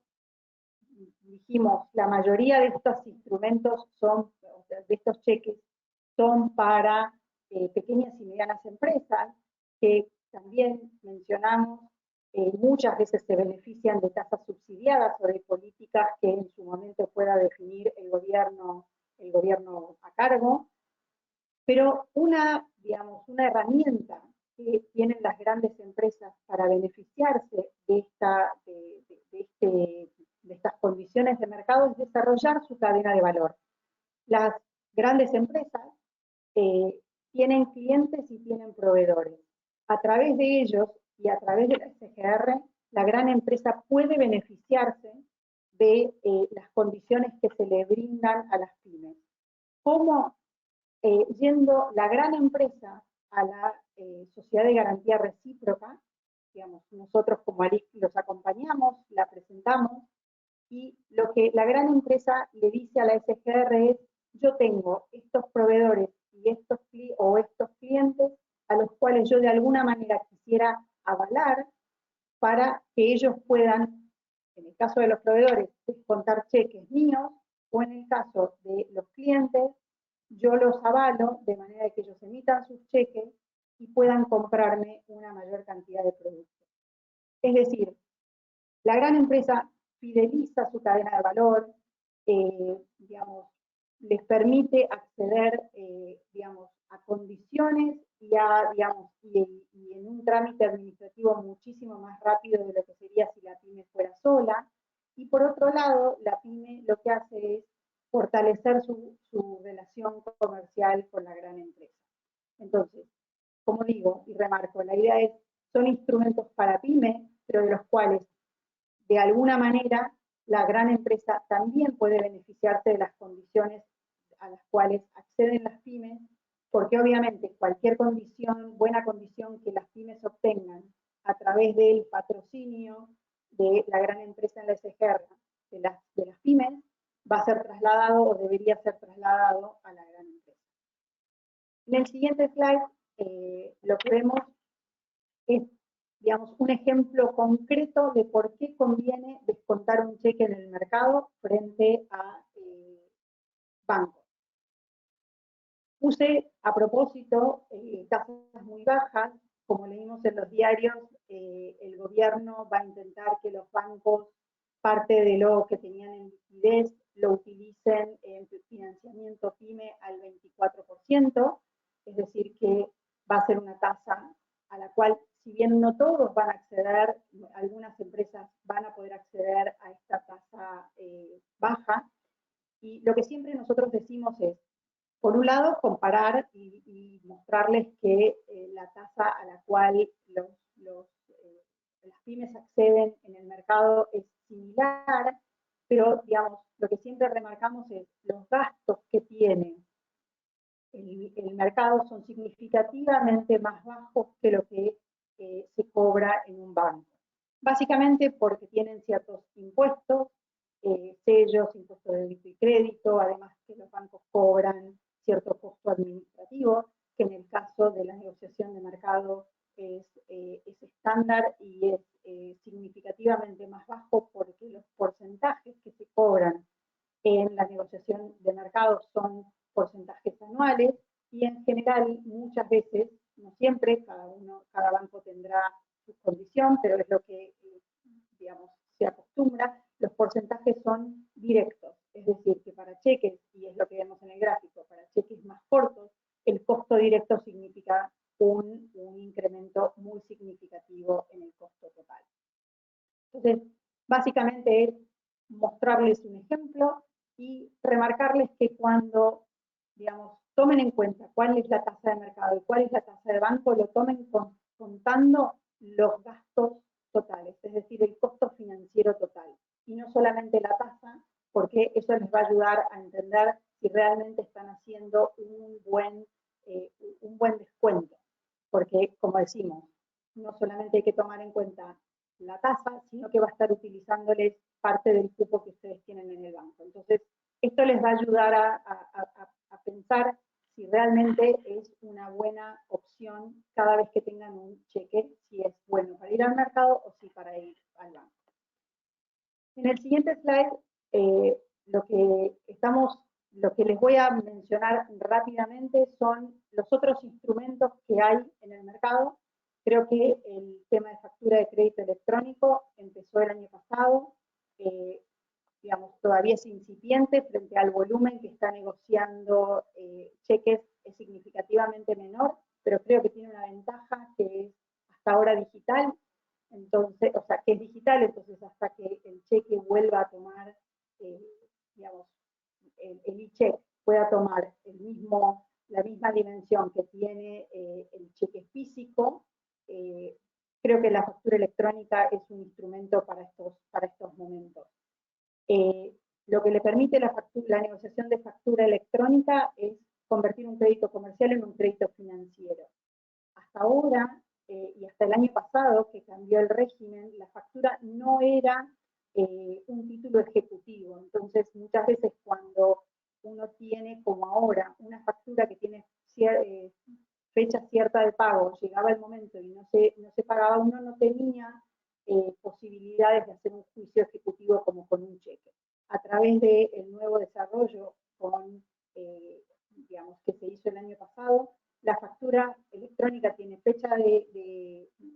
dijimos, la mayoría de estos instrumentos son, o sea, de estos cheques, son para pequeñas y medianas empresas, que también mencionamos, muchas veces se benefician de tasas subsidiadas o de políticas que en su momento pueda definir el gobierno a cargo, pero digamos, una herramienta que tienen las grandes empresas para beneficiarse de estas condiciones de mercado es desarrollar su cadena de valor. Las grandes empresas tienen clientes y tienen proveedores. A través de ellos y a través de la SGR, la gran empresa puede beneficiarse de las condiciones que se le brindan a las pymes. ¿Cómo? Yendo la gran empresa a la sociedad de garantía recíproca, digamos, nosotros como ALIC los acompañamos, la presentamos, y lo que la gran empresa le dice a la SGR es: yo tengo estos proveedores y estos clientes a los cuales yo de alguna manera quisiera avalar para que ellos puedan, en el caso de los proveedores, descontar cheques míos, o en el caso de los clientes, yo los avalo de manera que ellos emitan sus cheques y puedan comprarme una mayor cantidad de productos. Es decir, la gran empresa fideliza su cadena de valor, digamos, les permite acceder, digamos, a condiciones y en un trámite administrativo muchísimo más rápido de lo que sería si la pyme fuera sola. Y por otro lado, la pyme lo que hace es fortalecer su relación comercial con la gran empresa. Entonces, como digo y remarco, la idea es, son instrumentos para pyme, pero de los cuales de alguna manera la gran empresa también puede beneficiarse de las condiciones a las cuales acceden las pymes, porque obviamente cualquier condición, buena condición que las pymes obtengan a través del patrocinio de la gran empresa en la SGR, de las pymes, va a ser trasladado o debería ser trasladado a la gran empresa. En el siguiente slide, lo que vemos es, digamos, un ejemplo concreto de por qué conviene descontar un cheque en el mercado frente a bancos. Puse a propósito tasas muy bajas. Como leímos en los diarios, el gobierno va a intentar que los bancos, parte de lo que tenían en liquidez, lo utilicen en financiamiento PYME al 24%, es decir, que va a ser una tasa a la cual, si bien no todos van a acceder, algunas empresas van a poder acceder a esta tasa baja. Y lo que siempre nosotros decimos es, por un lado, comparar y mostrarles que la tasa a la cual las pymes acceden en el mercado es similar, pero, digamos, lo que siempre remarcamos es los gastos que tiene el mercado son significativamente más bajos que lo que se cobra en un banco. Básicamente porque tienen ciertos impuestos, sellos, impuestos de débito y crédito, además que los bancos cobran cierto costo administrativo, que en el caso de la negociación de mercado es estándar y es significativamente más bajo, porque los porcentajes que se cobran en la negociación de mercado son porcentajes anuales, y en general muchas veces, no siempre, cada banco tendrá su condición, pero es lo que digamos, se acostumbra, los porcentajes son directos, es decir, que para cheques, y es lo que vemos en el gráfico, para cheques más cortos, el costo directo significa un incremento muy significativo en el costo total. Básicamente es mostrarles un ejemplo y remarcarles que cuando, digamos, tomen en cuenta cuál es la tasa de mercado y cuál es la tasa de banco, lo tomen contando los gastos totales, es decir, el costo financiero total, y no solamente la tasa, porque eso les va a ayudar a entender si realmente están haciendo un buen descuento, porque, como decimos, no solamente hay que tomar en cuenta la tasa, sino que va a estar utilizándoles parte del cupo que ustedes tienen en el banco. Entonces, esto les va a ayudar a pensar si realmente es una buena opción cada vez que tengan un cheque, si es bueno para ir al mercado o si para ir al banco. En el siguiente slide, lo que les voy a mencionar rápidamente son los otros instrumentos que hay en el mercado. Creo que el tema de factura de crédito electrónico empezó el año pasado, digamos, todavía es incipiente frente al volumen que está negociando cheques, es significativamente menor, pero creo que tiene una ventaja que es hasta ahora digital, entonces, o sea, que es digital, entonces hasta que el cheque vuelva a tomar, digamos, el e-check pueda tomar la misma dimensión que tiene el cheque físico, creo que la factura electrónica es un instrumento para estos momentos. Lo que le permite la negociación de factura electrónica es convertir un crédito comercial en un crédito financiero. Hasta ahora, y hasta el año pasado, que cambió el régimen, la factura no era un título ejecutivo. Entonces, muchas veces cuando uno tiene, como ahora, una factura que tiene fecha cierta de pago, llegaba el momento y no se pagaba, uno no tenía posibilidades de hacer un juicio ejecutivo como con un cheque. A través del nuevo desarrollo digamos, que se hizo el año pasado, la factura electrónica tiene fecha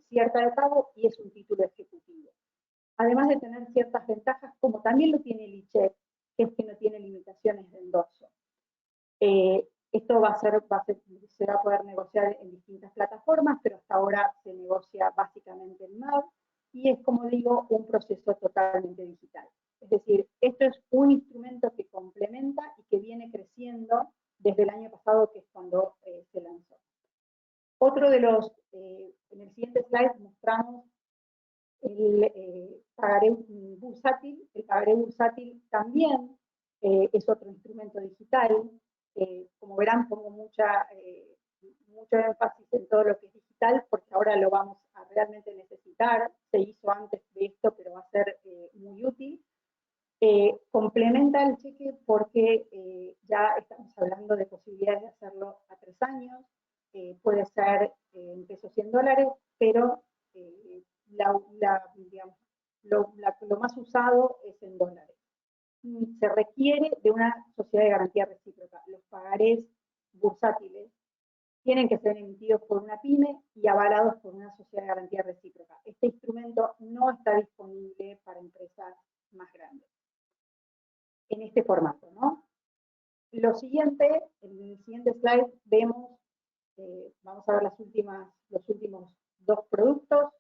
cierta de pago y es un título ejecutivo. Además de tener ciertas ventajas, como también lo tiene el e-check, que es que no tiene limitaciones de endoso. Esto se va a poder negociar en distintas plataformas, pero hasta ahora se negocia básicamente en MAV, y es, como digo, un proceso totalmente digital. Es decir, esto es un instrumento que complementa y que viene creciendo desde el año pasado, que es cuando se lanzó. Otro de los, en el siguiente slide mostramos el pagaré bursátil. El pagaré bursátil también es otro instrumento digital. Como verán, pongo mucho énfasis en todo lo que es digital, porque ahora lo vamos a realmente necesitar. Se hizo antes de esto, pero va a ser muy útil. Complementa el cheque porque ya estamos hablando de posibilidades de hacerlo a 3 años, puede ser en pesos y en dólares, pero digamos, lo más usado es en dólares. Se requiere de una sociedad de garantía recíproca. Los pagarés bursátiles tienen que ser emitidos por una pyme y avalados por una sociedad de garantía recíproca. Este instrumento no está disponible para empresas más grandes en este formato, ¿no? En el siguiente slide vemos, vamos a ver los últimos 2 productos.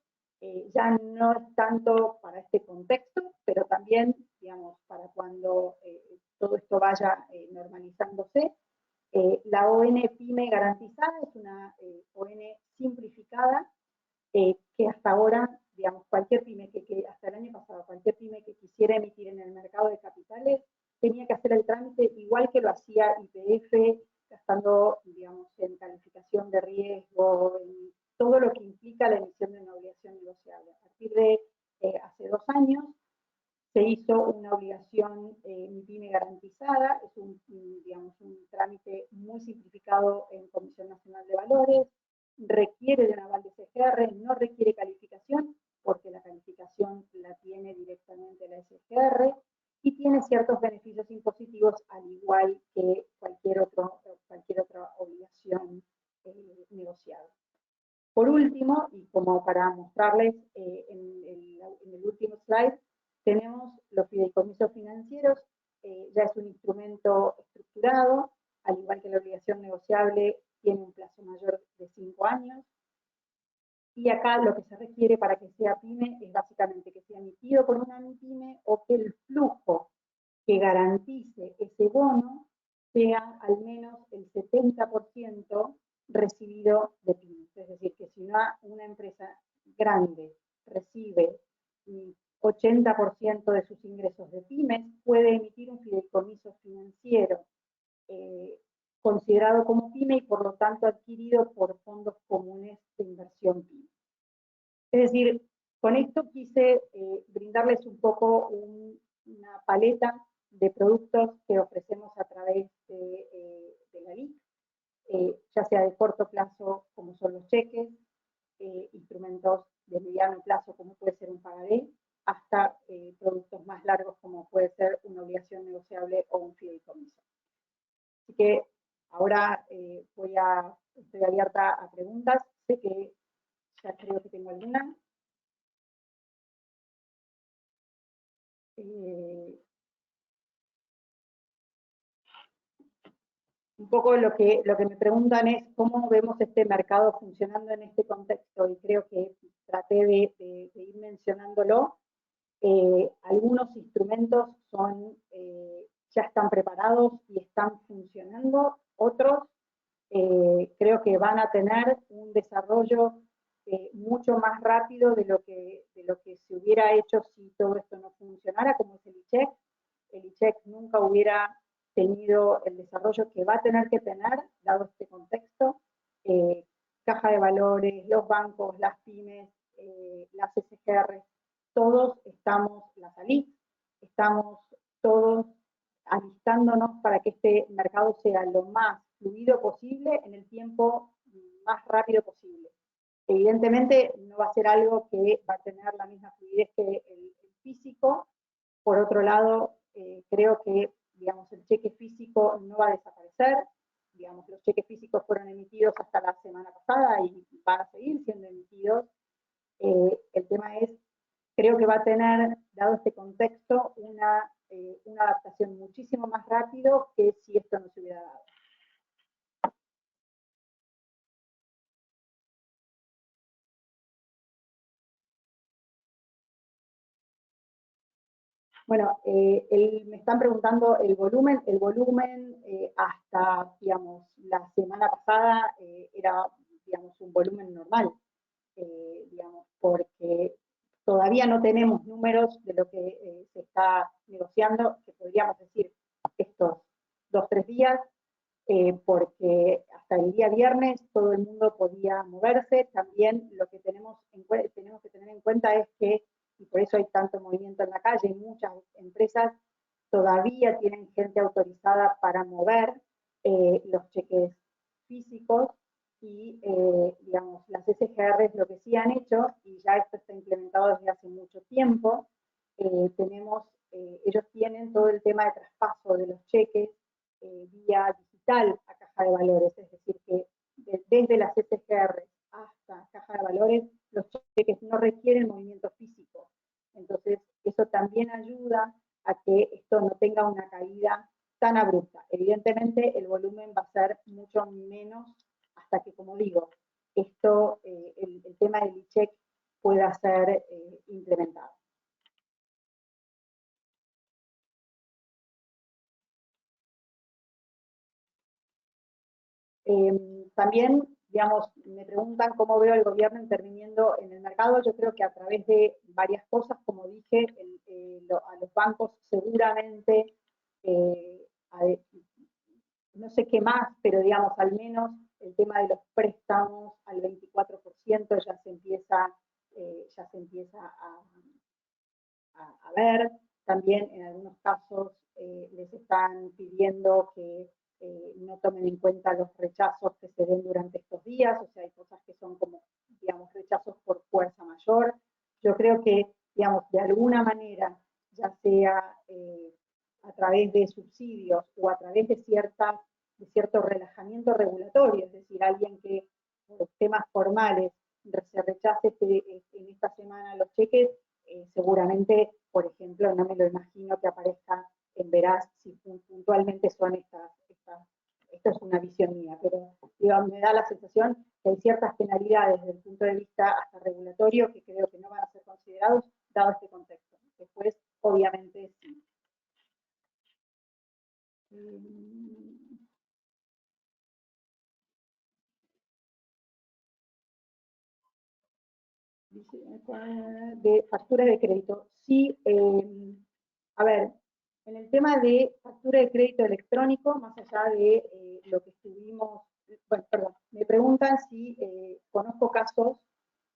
Ya no es tanto para este contexto, pero también, digamos, para cuando todo esto vaya normalizándose. La ON PYME garantizada es una ON simplificada que hasta ahora, digamos, cualquier pyme hasta el año pasado, cualquier pyme que quisiera emitir en el mercado de capitales tenía que hacer el trámite igual que lo hacía YPF, gastando, digamos, en calificación de riesgo, en todo lo que implica la emisión de una obligación negociable. A partir de hace 2 años se hizo una obligación PYME garantizada, es digamos, un trámite muy simplificado en Comisión Nacional de Valores, requiere de un aval de SGR, no requiere calificación, porque la calificación la tiene directamente la SGR, y tiene ciertos beneficios impositivos, al igual que cualquier otra obligación negociada. Por último, y como para mostrarles en el último slide, tenemos los fideicomisos financieros. Ya es un instrumento estructurado, al igual que la obligación negociable, tiene un plazo mayor de 5 años. Y acá lo que se requiere para que sea PYME es básicamente que sea emitido por una MIPYME o que el flujo que garantice ese bono sea al menos el 70% recibido de pymes. Es decir, que si una empresa grande recibe 80% de sus ingresos de pymes, puede emitir un fideicomiso financiero considerado como pyme y por lo tanto adquirido por fondos comunes de inversión pyme. Es decir, con esto quise brindarles un poco una paleta de productos que ofrecemos a través de la LIC, ya sea de corto plazo como son los cheques, instrumentos de mediano plazo como puede ser un pagaré, hasta productos más largos como puede ser una obligación negociable o un fideicomiso. Así que ahora estoy abierta a preguntas, sé que ya creo que tengo alguna. Un poco lo que me preguntan es cómo vemos este mercado funcionando en este contexto, y creo que traté de ir mencionándolo. Algunos instrumentos ya están preparados y están funcionando, otros creo que van a tener un desarrollo mucho más rápido de lo que se hubiera hecho si todo esto no funcionara, como es el ICHEC. El ICHEC nunca hubiera tenido el desarrollo que va a tener que tener, dado este contexto. Caja de Valores, los bancos, las pymes, las SGR, todos estamos, las ALIC, estamos todos alistándonos para que este mercado sea lo más fluido posible en el tiempo más rápido posible. Evidentemente no va a ser algo que va a tener la misma fluidez que el físico. Por otro lado, creo que, digamos, el cheque físico no va a desaparecer. Digamos, los cheques físicos fueron emitidos hasta la semana pasada y van a seguir siendo emitidos. El tema es, creo que va a tener, dado este contexto, una adaptación muchísimo más rápido que si esto no se hubiera dado. Bueno, me están preguntando el volumen. El volumen hasta, digamos, la semana pasada era, digamos, un volumen normal, digamos, porque todavía no tenemos números de lo que se está negociando, que podríamos decir estos 2-3 días, porque hasta el día viernes todo el mundo podía moverse. También lo que tenemos que tener en cuenta es que, y por eso hay tanto movimiento en la calle, muchas empresas todavía tienen gente autorizada para mover los cheques físicos, y digamos, las SGRs lo que sí han hecho, y ya esto está implementado desde hace mucho tiempo, ellos tienen todo el tema de traspaso de los cheques vía digital a Caja de Valores, es decir, que desde las SGR hasta Caja de Valores los cheques no requieren movimiento físico. Entonces, eso también ayuda a que esto no tenga una caída tan abrupta. Evidentemente, el volumen va a ser mucho menos hasta que, como digo, esto, el tema del ICHEC pueda ser implementado. También, digamos, me preguntan cómo veo al gobierno interviniendo en el mercado. Yo creo que a través de varias cosas, como dije, a los bancos seguramente, no sé qué más, pero digamos, al menos el tema de los préstamos al 24% ya se empieza a ver. También en algunos casos les están pidiendo que no tomen en cuenta los rechazos que se den durante estos días, o sea, hay cosas que son como, digamos, rechazos por fuerza mayor. Yo creo que, digamos, de alguna manera, ya sea a través de subsidios o a través de cierto relajamiento regulatorio, es decir, alguien que por temas formales se rechace en esta semana los cheques, seguramente, por ejemplo, no me lo imagino que aparezca en Veraz si puntualmente son esto es una visión mía, pero digamos, me da la sensación que hay ciertas penalidades desde el punto de vista hasta regulatorio que creo que no van a ser considerados dado este contexto. Después, obviamente, sí. De factura de crédito. Sí, a ver, en el tema de factura de crédito electrónico, más allá de lo que estuvimos, bueno, perdón, me preguntan si conozco casos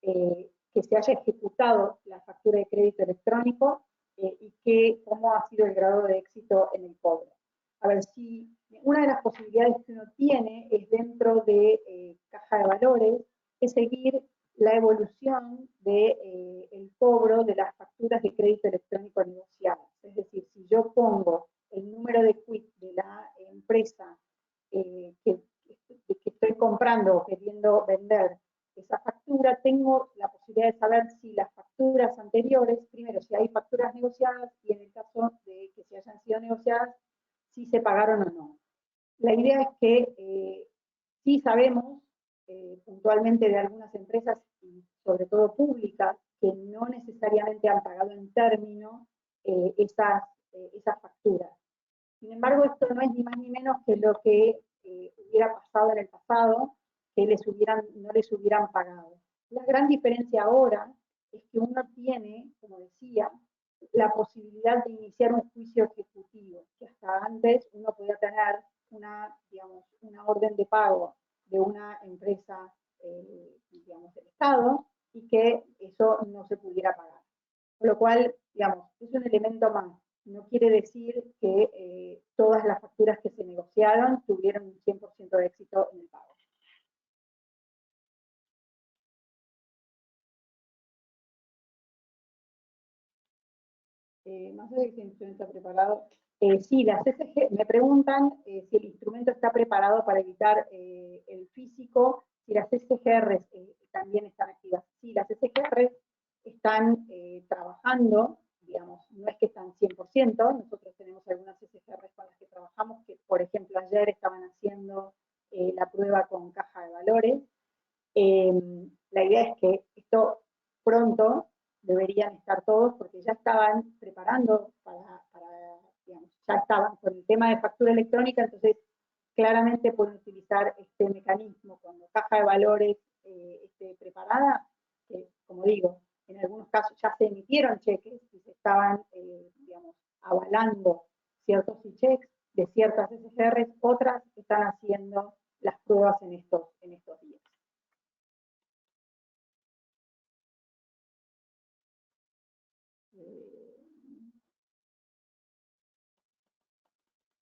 que se haya ejecutado la factura de crédito electrónico y cómo ha sido el grado de éxito en el cobro. A ver, si una de las posibilidades que uno tiene es dentro de caja de valores, es seguir la evolución del cobro de las facturas de crédito electrónico negociadas. Es decir, si yo pongo el número de quit de la empresa que estoy comprando o queriendo vender esa factura, tengo la posibilidad de saber si las facturas anteriores, primero, si hay facturas negociadas y en el caso de que se hayan sido negociadas, si se pagaron o no. La idea es que sí sabemos puntualmente de algunas empresas, y sobre todo públicas, que no necesariamente han pagado en término esas facturas. Sin embargo, esto no es ni más ni menos que lo que hubiera pasado en el pasado, que no les hubieran pagado. La gran diferencia ahora es que uno tiene, como decía, la posibilidad de iniciar un juicio ejecutivo, que hasta antes uno podía tener digamos, una orden de pago de una empresa, digamos, del Estado, y que eso no se pudiera pagar. Con lo cual, digamos, es un elemento más. No quiere decir que todas las facturas que se negociaron tuvieron un 100% de éxito en el pago. Más allá de que el instrumento está preparado. Sí, las CCG me preguntan si el instrumento está preparado para evitar el físico, si las CCGR también están activas. Sí, las CCGR están trabajando, digamos, no es que están 100%, nosotros tenemos algunas CCGR con las que trabajamos, que por ejemplo ayer estaban haciendo la prueba con caja de valores. La idea es que esto pronto deberían estar todos porque ya estaban preparando digamos, ya estaban con el tema de factura electrónica, entonces claramente pueden utilizar este mecanismo cuando caja de valores esté preparada, que como digo, en algunos casos ya se emitieron cheques y se estaban, digamos, avalando ciertos checks de ciertas SGRs, otras están haciendo las pruebas en estos días.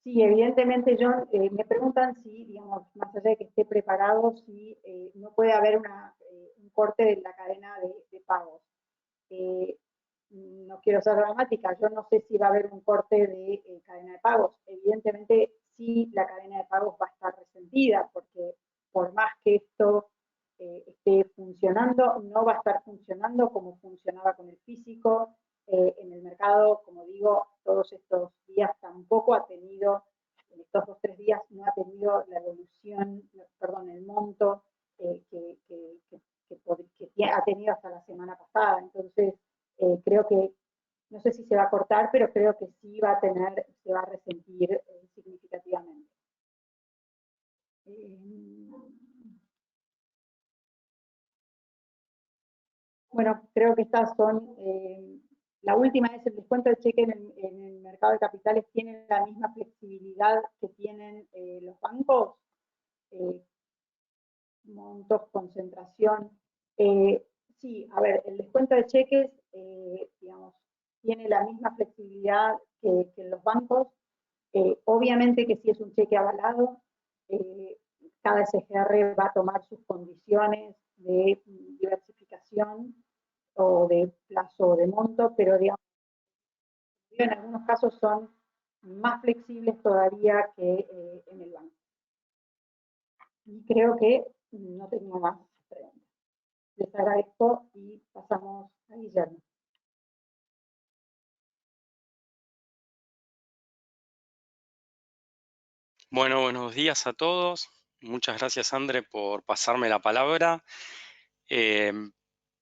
Sí, evidentemente, John, me preguntan si, digamos, más allá de que esté preparado, si no puede haber un corte de la cadena de pagos. No quiero ser dramática, yo no sé si va a haber un corte de cadena de pagos. Evidentemente, sí, la cadena de pagos va a estar resentida, porque por más que esto esté funcionando, no va a estar funcionando como funcionaba con el físico. En el mercado, como digo, todos estos días tampoco ha tenido, en estos 2 o 3 días, no ha tenido la evolución, perdón, el monto que ha tenido hasta la semana pasada. Entonces, creo que, no sé si se va a cortar, pero creo que sí se va a resentir significativamente. Bueno, creo que estas son, la última es el descuento de cheque en el mercado de capitales, ¿tiene la misma flexibilidad que tienen los bancos? Montos, concentración. Sí, a ver, el descuento de cheques, digamos, tiene la misma flexibilidad que en los bancos. Obviamente que si es un cheque avalado, cada SGR va a tomar sus condiciones de diversificación o de plazo o de monto, pero digamos, en algunos casos son más flexibles todavía que en el banco. Y creo que no tengo más preguntas. Les agradezco y pasamos a Guillermo. Bueno, buenos días a todos. Muchas gracias, André, por pasarme la palabra.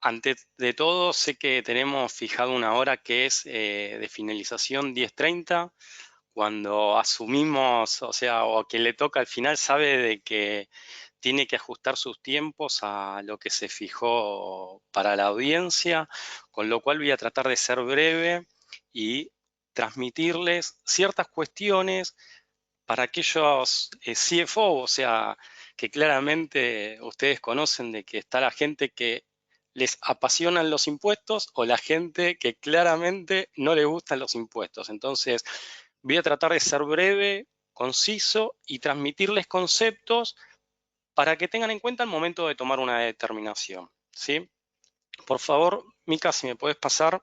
Antes de todo, sé que tenemos fijado una hora que es de finalización 10:30. Cuando asumimos, o sea, o a quien le toca al final sabe de que tiene que ajustar sus tiempos a lo que se fijó para la audiencia, con lo cual voy a tratar de ser breve y transmitirles ciertas cuestiones para aquellos CFO, o sea, que claramente ustedes conocen de que está la gente que les apasionan los impuestos o la gente que claramente no le gustan los impuestos. Entonces, voy a tratar de ser breve, conciso y transmitirles conceptos para que tengan en cuenta al momento de tomar una determinación, ¿sí? Por favor, Mica, si me puedes pasar.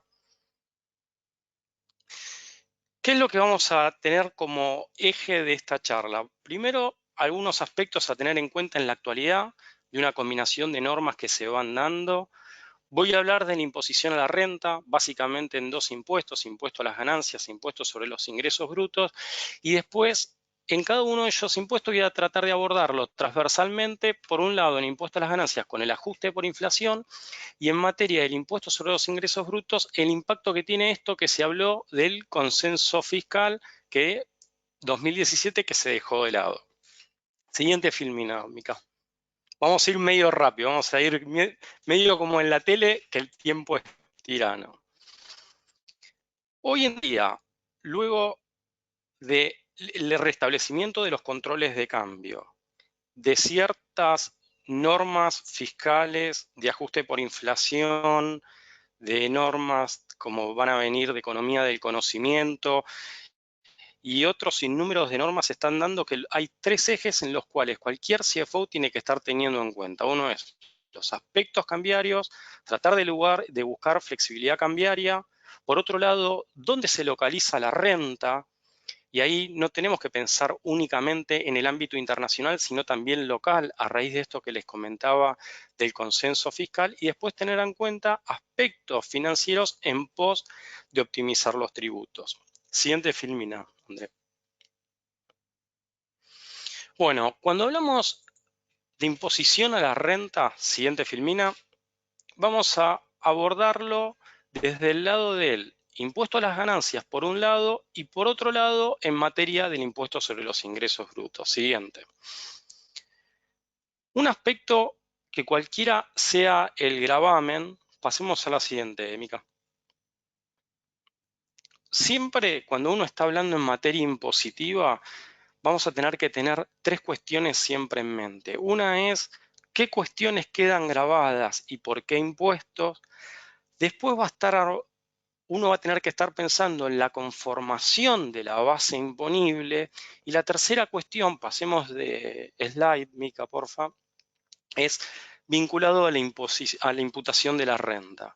¿Qué es lo que vamos a tener como eje de esta charla? Primero, algunos aspectos a tener en cuenta en la actualidad de una combinación de normas que se van dando. Voy a hablar de la imposición a la renta, básicamente en dos impuestos, impuesto a las ganancias, impuesto sobre los ingresos brutos, y después en cada uno de esos impuestos voy a tratar de abordarlo transversalmente, por un lado en impuesto a las ganancias con el ajuste por inflación, y en materia del impuesto sobre los ingresos brutos, el impacto que tiene esto que se habló del consenso fiscal que 2017 que se dejó de lado. Siguiente filmina, Mica. Vamos a ir medio rápido, vamos a ir medio como en la tele, que el tiempo es tirano. Hoy en día, luego del restablecimiento de los controles de cambio, de ciertas normas fiscales de ajuste por inflación, de normas como van a venir de economía del conocimiento y otros sinnúmeros de normas se están dando, que hay tres ejes en los cuales cualquier CFO tiene que estar teniendo en cuenta. Uno es los aspectos cambiarios, tratar de buscar flexibilidad cambiaria. Por otro lado, dónde se localiza la renta. Y ahí no tenemos que pensar únicamente en el ámbito internacional, sino también local, a raíz de esto que les comentaba del consenso fiscal, y después tener en cuenta aspectos financieros en pos de optimizar los tributos. Siguiente filmina, André. Bueno, cuando hablamos de imposición a la renta, siguiente filmina, vamos a abordarlo desde el lado del impuesto a las ganancias por un lado y por otro lado en materia del impuesto sobre los ingresos brutos. Siguiente. Un aspecto que cualquiera sea el gravamen, pasemos a la siguiente, Mica. Siempre cuando uno está hablando en materia impositiva, vamos a tener que tener tres cuestiones siempre en mente. Una es qué cuestiones quedan grabadas y por qué impuestos. Después uno va a tener que estar pensando en la conformación de la base imponible. Y la tercera cuestión, pasemos de slide, Mica, porfa, es vinculado a la imputación de la renta.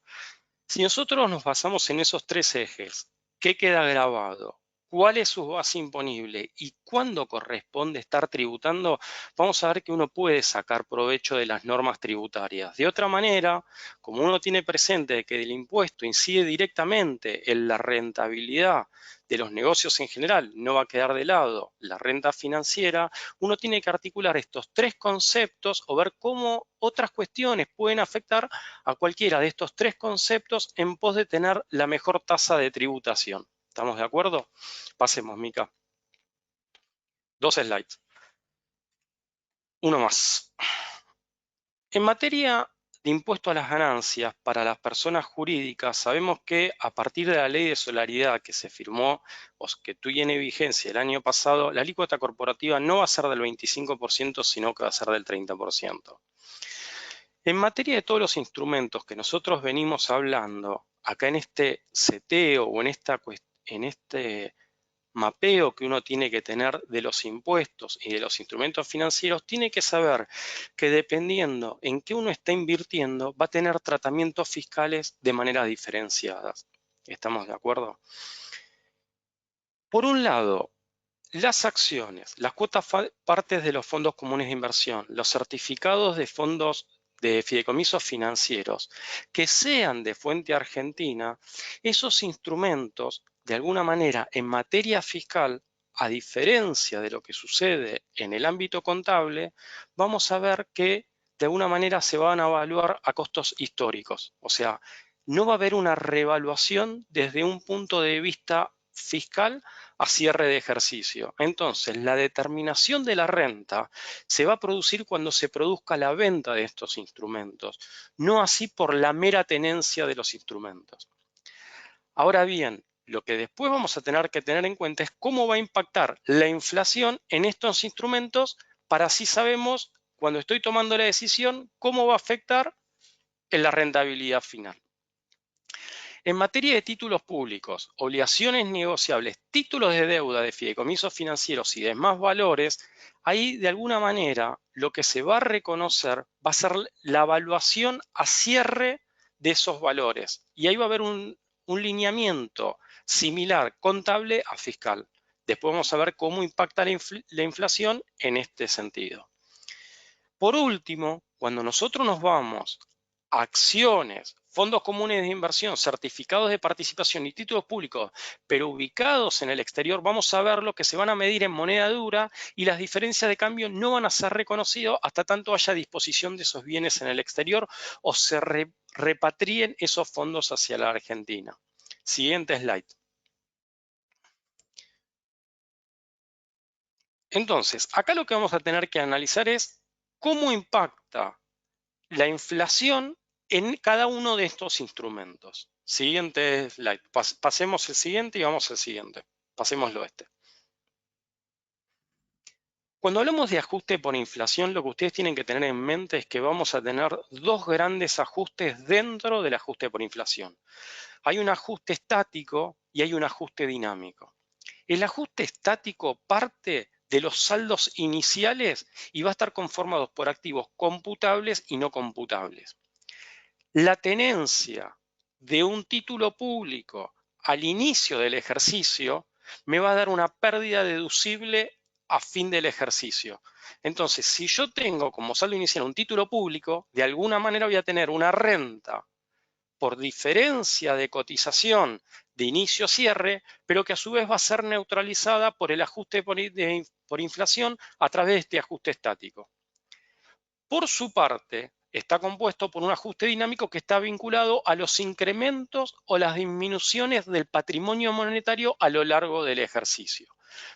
Si nosotros nos basamos en esos tres ejes, ¿qué queda grabado? ¿Cuál es su base imponible y cuándo corresponde estar tributando? Vamos a ver que uno puede sacar provecho de las normas tributarias. De otra manera, como uno tiene presente que el impuesto incide directamente en la rentabilidad de los negocios en general, no va a quedar de lado la renta financiera, uno tiene que articular estos tres conceptos o ver cómo otras cuestiones pueden afectar a cualquiera de estos tres conceptos en pos de tener la mejor tasa de tributación. ¿Estamos de acuerdo? Pasemos, Mica. 2 slides. Uno más. En materia de impuesto a las ganancias para las personas jurídicas, sabemos que a partir de la ley de solaridad que se firmó o que tiene vigencia el año pasado, la alícuota corporativa no va a ser del 25%, sino que va a ser del 30%. En materia de todos los instrumentos que nosotros venimos hablando, acá en este seteo o en este mapeo que uno tiene que tener de los impuestos y de los instrumentos financieros, tiene que saber que dependiendo en qué uno está invirtiendo, va a tener tratamientos fiscales de manera diferenciadas. ¿Estamos de acuerdo? Por un lado, las acciones, las cuotas partes de los fondos comunes de inversión, los certificados de fondos de fideicomisos financieros que sean de fuente argentina, esos instrumentos, de alguna manera, en materia fiscal, a diferencia de lo que sucede en el ámbito contable, vamos a ver que de alguna manera se van a evaluar a costos históricos. O sea, no va a haber una reevaluación desde un punto de vista fiscal a cierre de ejercicio. Entonces, la determinación de la renta se va a producir cuando se produzca la venta de estos instrumentos, no así por la mera tenencia de los instrumentos. Ahora bien, lo que después vamos a tener que tener en cuenta es cómo va a impactar la inflación en estos instrumentos para así sabemos, cuando estoy tomando la decisión, cómo va a afectar en la rentabilidad final. En materia de títulos públicos, obligaciones negociables, títulos de deuda de fideicomisos financieros y demás valores, ahí de alguna manera lo que se va a reconocer va a ser la evaluación a cierre de esos valores. Y ahí va a haber un lineamiento similar contable a fiscal. Después vamos a ver cómo impacta la inflación en este sentido. Por último, cuando nosotros nos vamos a acciones, fondos comunes de inversión, certificados de participación y títulos públicos, pero ubicados en el exterior, vamos a ver lo que se van a medir en moneda dura y las diferencias de cambio no van a ser reconocidas hasta tanto haya disposición de esos bienes en el exterior o se repatrien esos fondos hacia la Argentina. Siguiente slide. Entonces, acá lo que vamos a tener que analizar es cómo impacta la inflación en cada uno de estos instrumentos. Siguiente slide. Pasemos el siguiente y vamos al siguiente. Pasémoslo este. Cuando hablamos de ajuste por inflación, lo que ustedes tienen que tener en mente es que vamos a tener dos grandes ajustes dentro del ajuste por inflación. Hay un ajuste estático y hay un ajuste dinámico. El ajuste estático parte de los saldos iniciales y va a estar conformado por activos computables y no computables. La tenencia de un título público al inicio del ejercicio me va a dar una pérdida deducible a fin del ejercicio. Entonces, si yo tengo como saldo inicial un título público, de alguna manera voy a tener una renta por diferencia de cotización de inicio-cierre, pero que a su vez va a ser neutralizada por el ajuste por inflación a través de este ajuste estático. Por su parte, está compuesto por un ajuste dinámico que está vinculado a los incrementos o las disminuciones del patrimonio monetario a lo largo del ejercicio.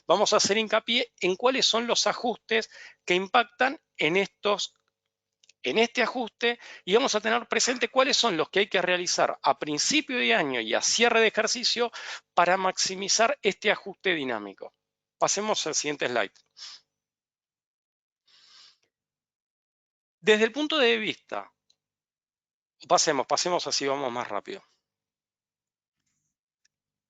Vamos a hacer hincapié en cuáles son los ajustes que impactan en este ajuste y vamos a tener presente cuáles son los que hay que realizar a principio de año y a cierre de ejercicio para maximizar este ajuste dinámico. Pasemos al siguiente slide. Desde el punto de vista, pasemos así, vamos más rápido.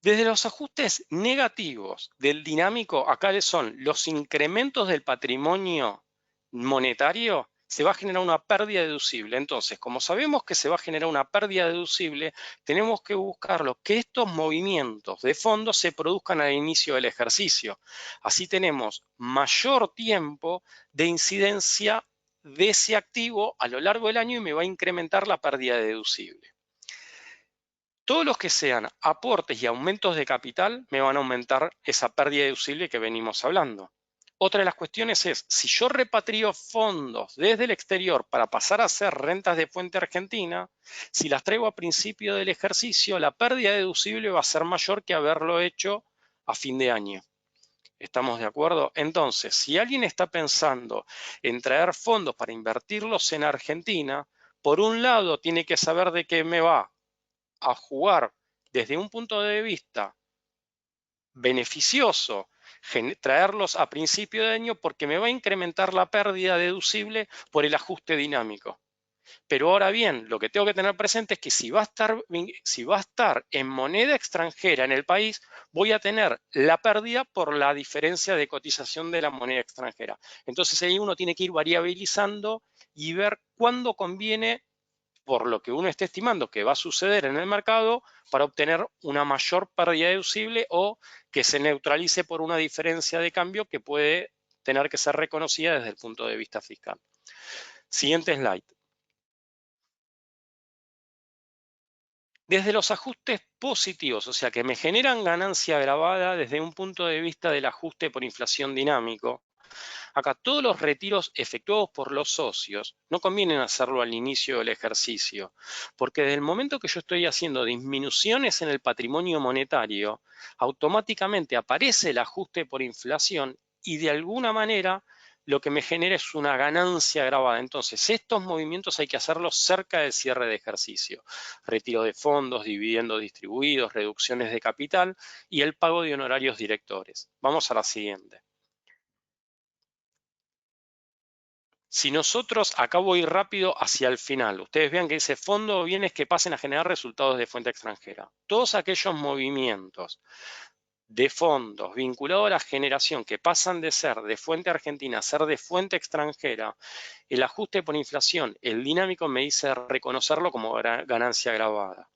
Desde los ajustes negativos del dinámico, acá son los incrementos del patrimonio monetario, se va a generar una pérdida deducible. Entonces, como sabemos que se va a generar una pérdida deducible, tenemos que buscarlo, que estos movimientos de fondos se produzcan al inicio del ejercicio. Así tenemos mayor tiempo de incidencia de ese activo a lo largo del año y me va a incrementar la pérdida deducible. Todos los que sean aportes y aumentos de capital me van a aumentar esa pérdida deducible que venimos hablando. Otra de las cuestiones es, si yo repatrio fondos desde el exterior para pasar a hacer rentas de fuente argentina, si las traigo a principio del ejercicio, la pérdida deducible va a ser mayor que haberlo hecho a fin de año. ¿Estamos de acuerdo? Entonces, si alguien está pensando en traer fondos para invertirlos en Argentina, por un lado tiene que saber de qué me va a jugar desde un punto de vista beneficioso traerlos a principio de año porque me va a incrementar la pérdida deducible por el ajuste dinámico. Pero ahora bien, lo que tengo que tener presente es que si va a estar en moneda extranjera en el país, voy a tener la pérdida por la diferencia de cotización de la moneda extranjera. Entonces ahí uno tiene que ir variabilizando y ver cuándo conviene, por lo que uno esté estimando que va a suceder en el mercado, para obtener una mayor pérdida deducible o que se neutralice por una diferencia de cambio que puede tener que ser reconocida desde el punto de vista fiscal. Siguiente slide. desde los ajustes positivos, o sea, que me generan ganancia grabada desde un punto de vista del ajuste por inflación dinámico. Acá todos los retiros efectuados por los socios no conviene hacerlo al inicio del ejercicio, porque desde el momento que yo estoy haciendo disminuciones en el patrimonio monetario, automáticamente aparece el ajuste por inflación y de alguna manera lo que me genera es una ganancia grabada. Entonces, estos movimientos hay que hacerlos cerca del cierre de ejercicio. Retiro de fondos, dividendos distribuidos, reducciones de capital y el pago de honorarios directores. Vamos a la siguiente. Si nosotros, acá voy rápido hacia el final, ustedes vean que dice fondo o bienes que pasen a generar resultados de fuente extranjera. Todos aquellos movimientos de fondos vinculados a la generación que pasan de ser de fuente argentina a ser de fuente extranjera, el ajuste por inflación, el dinámico me dice reconocerlo como ganancia grabada.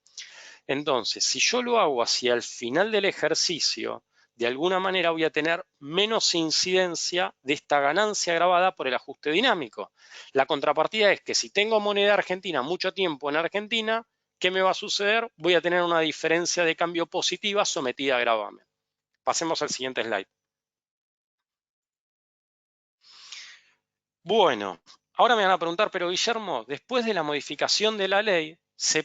Entonces, si yo lo hago hacia el final del ejercicio, de alguna manera voy a tener menos incidencia de esta ganancia grabada por el ajuste dinámico. La contrapartida es que si tengo moneda argentina mucho tiempo en Argentina, ¿qué me va a suceder? Voy a tener una diferencia de cambio positiva sometida a gravamen. Pasemos al siguiente slide. Bueno, ahora me van a preguntar, pero Guillermo, después de la modificación de la ley, se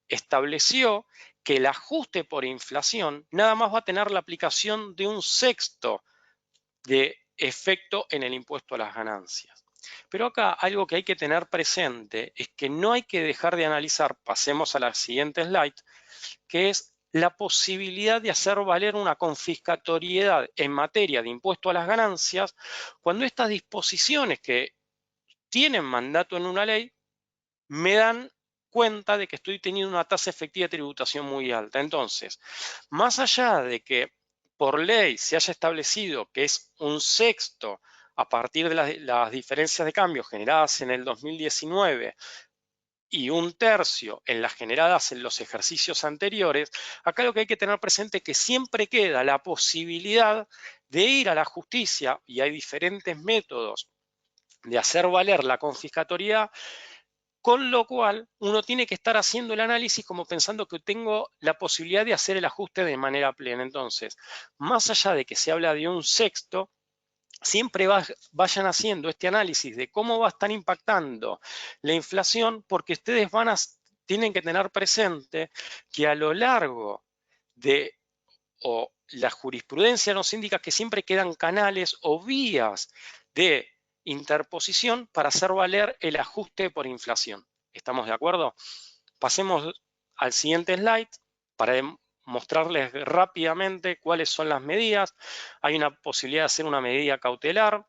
estableció que el ajuste por inflación nada más va a tener la aplicación de un sexto de efecto en el impuesto a las ganancias. Pero acá algo que hay que tener presente es que no hay que dejar de analizar, pasemos a la siguiente slide, que es la posibilidad de hacer valer una confiscatoriedad en materia de impuesto a las ganancias cuando estas disposiciones que tienen mandato en una ley me dan cuenta de que estoy teniendo una tasa efectiva de tributación muy alta. Entonces, más allá de que por ley se haya establecido que es un sexto a partir de las diferencias de cambio generadas en el 2019 y un tercio en las generadas en los ejercicios anteriores, acá lo que hay que tener presente es que siempre queda la posibilidad de ir a la justicia, y hay diferentes métodos de hacer valer la confiscatoriedad, con lo cual uno tiene que estar haciendo el análisis como pensando que tengo la posibilidad de hacer el ajuste de manera plena. Entonces, más allá de que se habla de un sexto, siempre vayan haciendo este análisis de cómo va a estar impactando la inflación, porque ustedes tienen que tener presente que a lo largo de, o la jurisprudencia nos indica que siempre quedan canales o vías de interposición para hacer valer el ajuste por inflación. ¿Estamos de acuerdo? Pasemos al siguiente slide para mostrarles rápidamente cuáles son las medidas. Hay una posibilidad de hacer una medida cautelar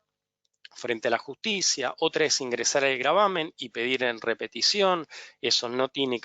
frente a la justicia, otra es ingresar el gravamen y pedir en repetición, eso no tiene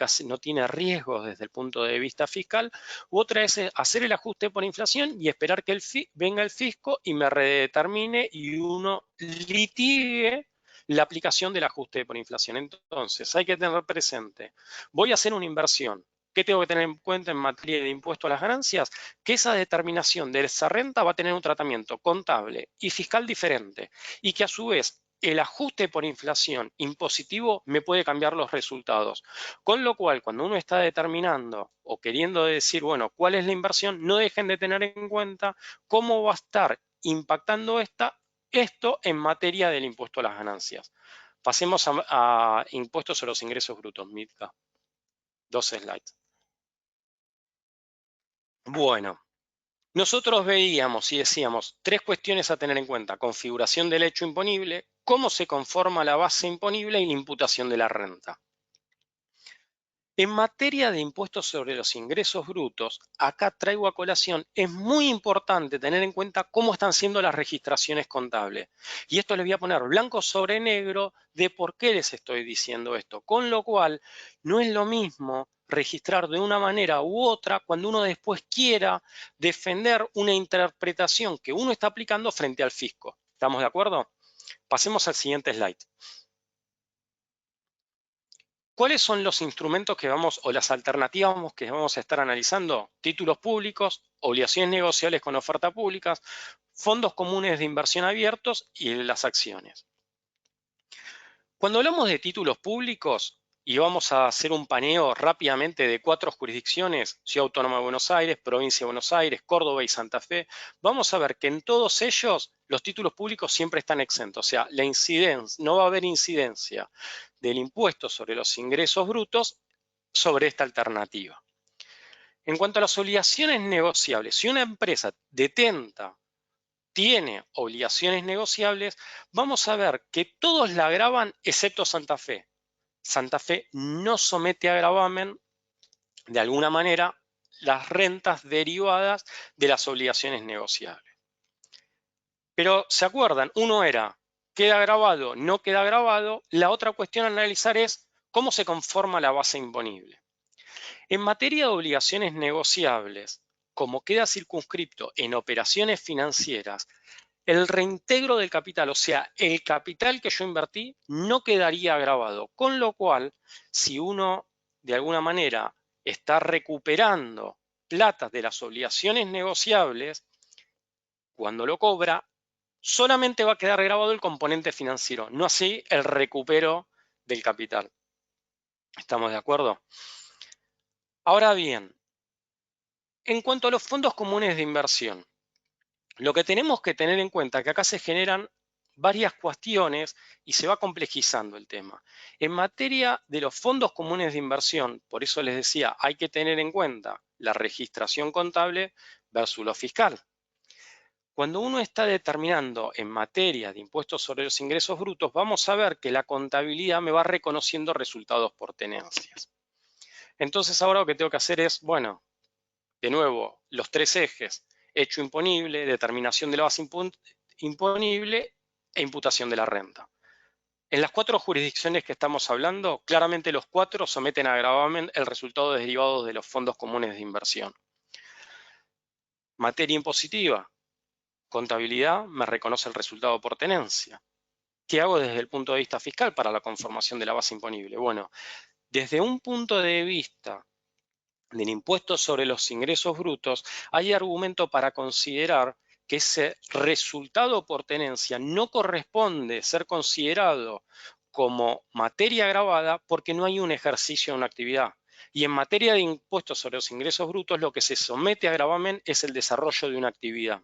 riesgos desde el punto de vista fiscal, u otra es hacer el ajuste por inflación y esperar que venga el fisco y me redetermine y uno litigue la aplicación del ajuste por inflación. Entonces, hay que tener presente, voy a hacer una inversión. ¿Qué tengo que tener en cuenta en materia de impuesto a las ganancias? Que esa determinación de esa renta va a tener un tratamiento contable y fiscal diferente y que a su vez el ajuste por inflación impositivo me puede cambiar los resultados. Con lo cual, cuando uno está determinando o queriendo decir, bueno, ¿cuál es la inversión? No dejen de tener en cuenta cómo va a estar impactando esto en materia del impuesto a las ganancias. Pasemos a impuestos sobre los ingresos brutos, Mitka. 2 slides. Bueno, nosotros veíamos y decíamos 3 cuestiones a tener en cuenta: configuración del hecho imponible, cómo se conforma la base imponible y la imputación de la renta. En materia de impuestos sobre los ingresos brutos, acá traigo a colación, es muy importante tener en cuenta cómo están siendo las registraciones contables. Y esto les voy a poner blanco sobre negro de por qué les estoy diciendo esto. Con lo cual, no es lo mismo registrar de una manera u otra cuando uno después quiera defender una interpretación que uno está aplicando frente al fisco. ¿Estamos de acuerdo? Pasemos al siguiente slide. ¿Cuáles son los instrumentos que o las alternativas que vamos a estar analizando? Títulos públicos, obligaciones negociables con oferta públicas, fondos comunes de inversión abiertos y las acciones. Cuando hablamos de títulos públicos, y vamos a hacer un paneo rápidamente de 4 jurisdicciones, Ciudad Autónoma de Buenos Aires, Provincia de Buenos Aires, Córdoba y Santa Fe, vamos a ver que en todos ellos los títulos públicos siempre están exentos. O sea, la incidencia, no va a haber incidencia del impuesto sobre los ingresos brutos sobre esta alternativa. En cuanto a las obligaciones negociables, si una empresa detenta tiene obligaciones negociables, vamos a ver que todos la gravan excepto Santa Fe. Santa Fe no somete a gravamen de alguna manera las rentas derivadas de las obligaciones negociables. Pero, ¿se acuerdan? Uno era, ¿queda grabado? ¿No queda grabado? La otra cuestión a analizar es cómo se conforma la base imponible. En materia de obligaciones negociables, como queda circunscripto en operaciones financieras, el reintegro del capital, o sea, el capital que yo invertí, no quedaría grabado. Con lo cual, si uno de alguna manera está recuperando plata de las obligaciones negociables, cuando lo cobra, solamente va a quedar grabado el componente financiero, no así el recupero del capital. ¿Estamos de acuerdo? Ahora bien, en cuanto a los fondos comunes de inversión, lo que tenemos que tener en cuenta es que acá se generan varias cuestiones y se va complejizando el tema. En materia de los fondos comunes de inversión, por eso les decía, hay que tener en cuenta la registración contable versus lo fiscal. Cuando uno está determinando en materia de impuestos sobre los ingresos brutos, vamos a ver que la contabilidad me va reconociendo resultados por tenencias. Entonces ahora lo que tengo que hacer es, bueno, de nuevo, los 3 ejes, hecho imponible, determinación de la base imponible e imputación de la renta. En las 4 jurisdicciones que estamos hablando, claramente los 4 someten a gravamen el resultado derivado de los fondos comunes de inversión. Materia impositiva, contabilidad me reconoce el resultado por tenencia. ¿Qué hago desde el punto de vista fiscal para la conformación de la base imponible? Bueno, desde un punto de vista del impuesto sobre los ingresos brutos, hay argumento para considerar que ese resultado por tenencia no corresponde ser considerado como materia gravada porque no hay un ejercicio de una actividad. Y en materia de impuestos sobre los ingresos brutos, lo que se somete a gravamen es el desarrollo de una actividad.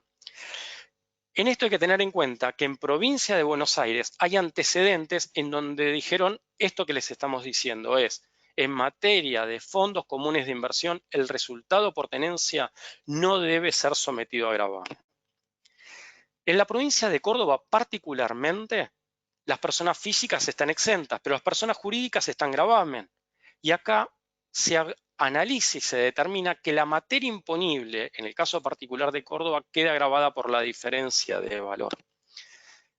En esto hay que tener en cuenta que en provincia de Buenos Aires hay antecedentes en donde dijeron esto que les estamos diciendo es, en materia de fondos comunes de inversión, el resultado por tenencia no debe ser sometido a gravamen. En la provincia de Córdoba particularmente, las personas físicas están exentas, pero las personas jurídicas están gravamen. Y acá se analiza y se determina que la materia imponible, en el caso particular de Córdoba, queda agravada por la diferencia de valor.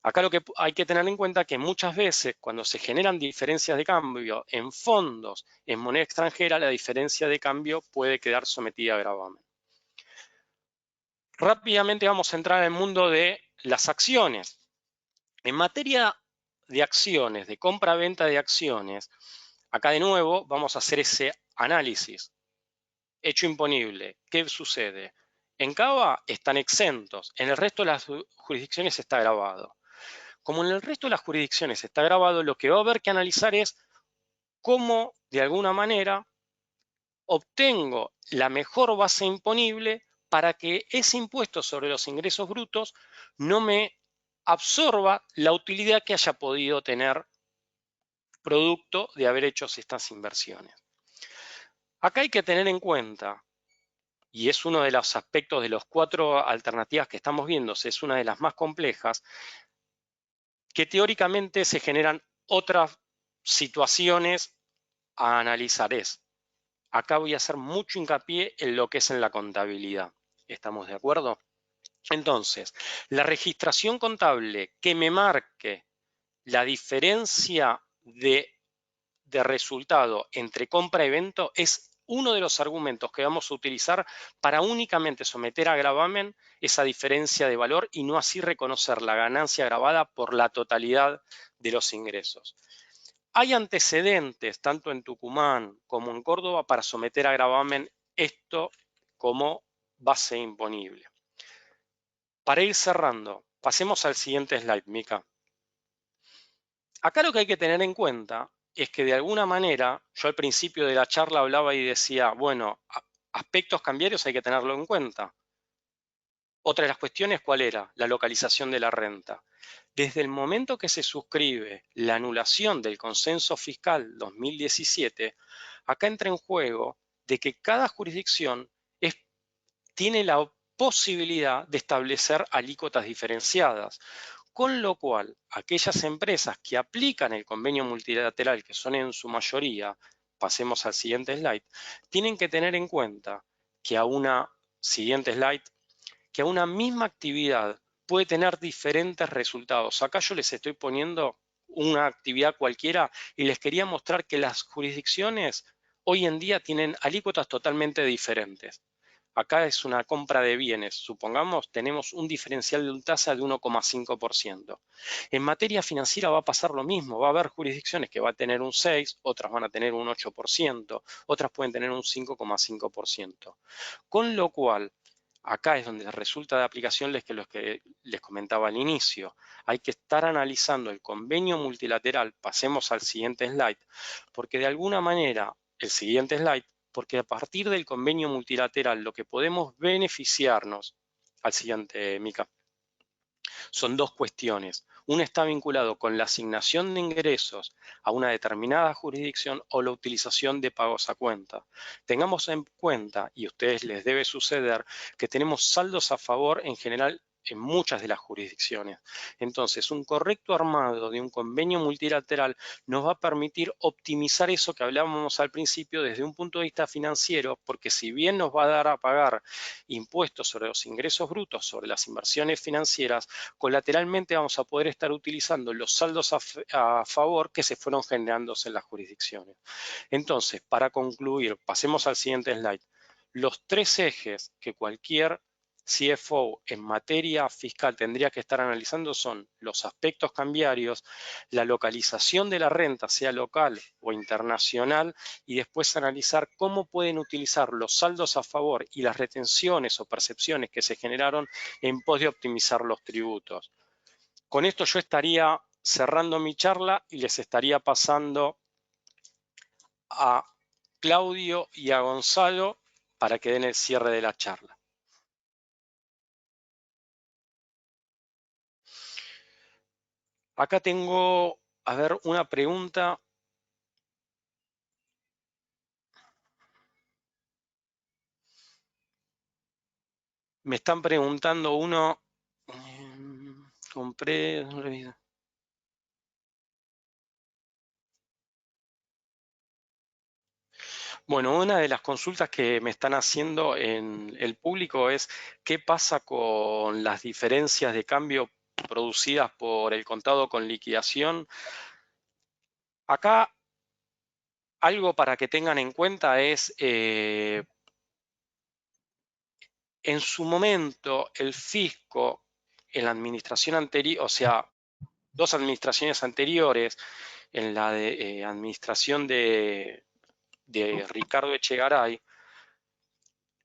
Acá lo que hay que tener en cuenta es que muchas veces cuando se generan diferencias de cambio en fondos, en moneda extranjera, la diferencia de cambio puede quedar sometida a gravamen. Rápidamente vamos a entrar en el mundo de las acciones. En materia de acciones, de compra-venta de acciones, acá de nuevo vamos a hacer ese análisis. Hecho imponible, ¿qué sucede? En CABA están exentos, en el resto de las jurisdicciones está grabado. Como en el resto de las jurisdicciones está grabado, lo que va a haber que analizar es cómo, de alguna manera, obtengo la mejor base imponible para que ese impuesto sobre los ingresos brutos no me absorba la utilidad que haya podido tener producto de haber hecho estas inversiones. Acá hay que tener en cuenta, y es uno de los aspectos de las 4 alternativas que estamos viendo, es una de las más complejas, que teóricamente se generan otras situaciones a analizar. Acá voy a hacer mucho hincapié en lo que es en la contabilidad. ¿Estamos de acuerdo? Entonces, la registración contable que me marque la diferencia de resultado entre compra y venta es uno de los argumentos que vamos a utilizar para únicamente someter a gravamen esa diferencia de valor y no así reconocer la ganancia gravada por la totalidad de los ingresos. Hay antecedentes tanto en Tucumán como en Córdoba para someter a gravamen esto como base imponible. Para ir cerrando, pasemos al siguiente slide, Mica. Acá lo que hay que tener en cuenta es que de alguna manera, yo al principio de la charla hablaba y decía, bueno, aspectos cambiarios hay que tenerlo en cuenta. Otra de las cuestiones, ¿cuál era? La localización de la renta. Desde el momento que se suscribe la anulación del consenso fiscal 2017, acá entra en juego de que cada jurisdicción tiene la posibilidad de establecer alícuotas diferenciadas, con lo cual aquellas empresas que aplican el convenio multilateral, que son en su mayoría, pasemos al siguiente slide, tienen que tener en cuenta que a una siguiente slide, que a una misma actividad puede tener diferentes resultados. Acá yo les estoy poniendo una actividad cualquiera y les quería mostrar que las jurisdicciones hoy en día tienen alícuotas totalmente diferentes. Acá es una compra de bienes. Supongamos tenemos un diferencial de un tasa de 1,5%. En materia financiera va a pasar lo mismo. Va a haber jurisdicciones que va a tener un 6, otras van a tener un 8%, otras pueden tener un 5,5%. Con lo cual, acá es donde resulta de aplicación lo que les comentaba al inicio. Hay que estar analizando el convenio multilateral. Pasemos al siguiente slide, porque de alguna manera, el siguiente slide, porque a partir del convenio multilateral lo que podemos beneficiarnos, al siguiente, Mica, son dos cuestiones. Una está vinculado con la asignación de ingresos a una determinada jurisdicción o la utilización de pagos a cuenta. Tengamos en cuenta, y a ustedes les debe suceder, que tenemos saldos a favor en general en muchas de las jurisdicciones. Entonces, un correcto armado de un convenio multilateral nos va a permitir optimizar eso que hablábamos al principio desde un punto de vista financiero, porque si bien nos va a dar a pagar impuestos sobre los ingresos brutos, sobre las inversiones financieras, colateralmente vamos a poder estar utilizando los saldos a favor que se fueron generándose en las jurisdicciones. Entonces, para concluir, pasemos al siguiente slide. Los tres ejes que cualquier CFO en materia fiscal tendría que estar analizando son los aspectos cambiarios, la localización de la renta, sea local o internacional, y después analizar cómo pueden utilizar los saldos a favor y las retenciones o percepciones que se generaron en pos de optimizar los tributos. Con esto yo estaría cerrando mi charla y les estaría pasando a Claudio y a Gonzalo para que den el cierre de la charla. Acá tengo, a ver, una pregunta. Me están preguntando uno, compré, bueno, una de las consultas que me están haciendo en el público es qué pasa con las diferencias de cambio producidas por el contado con liquidación. Acá algo para que tengan en cuenta es, en su momento, el fisco, en la administración anterior, o sea, dos administraciones anteriores, en la de, administración de Ricardo Echegaray,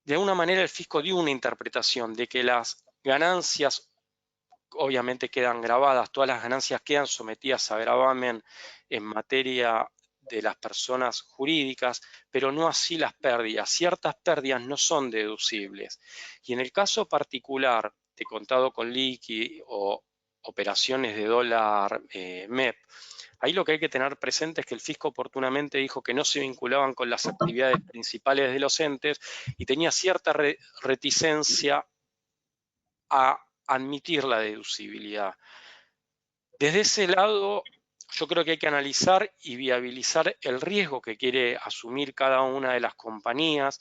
de alguna manera el fisco dio una interpretación de que las ganancias obviamente quedan grabadas, todas las ganancias quedan sometidas a gravamen en materia de las personas jurídicas, pero no así las pérdidas. Ciertas pérdidas no son deducibles. Y en el caso particular de contado con liqui o operaciones de dólar MEP, ahí lo que hay que tener presente es que el fisco oportunamente dijo que no se vinculaban con las actividades principales de los entes y tenía cierta reticencia a admitir la deducibilidad. Desde ese lado, yo creo que hay que analizar y viabilizar el riesgo que quiere asumir cada una de las compañías.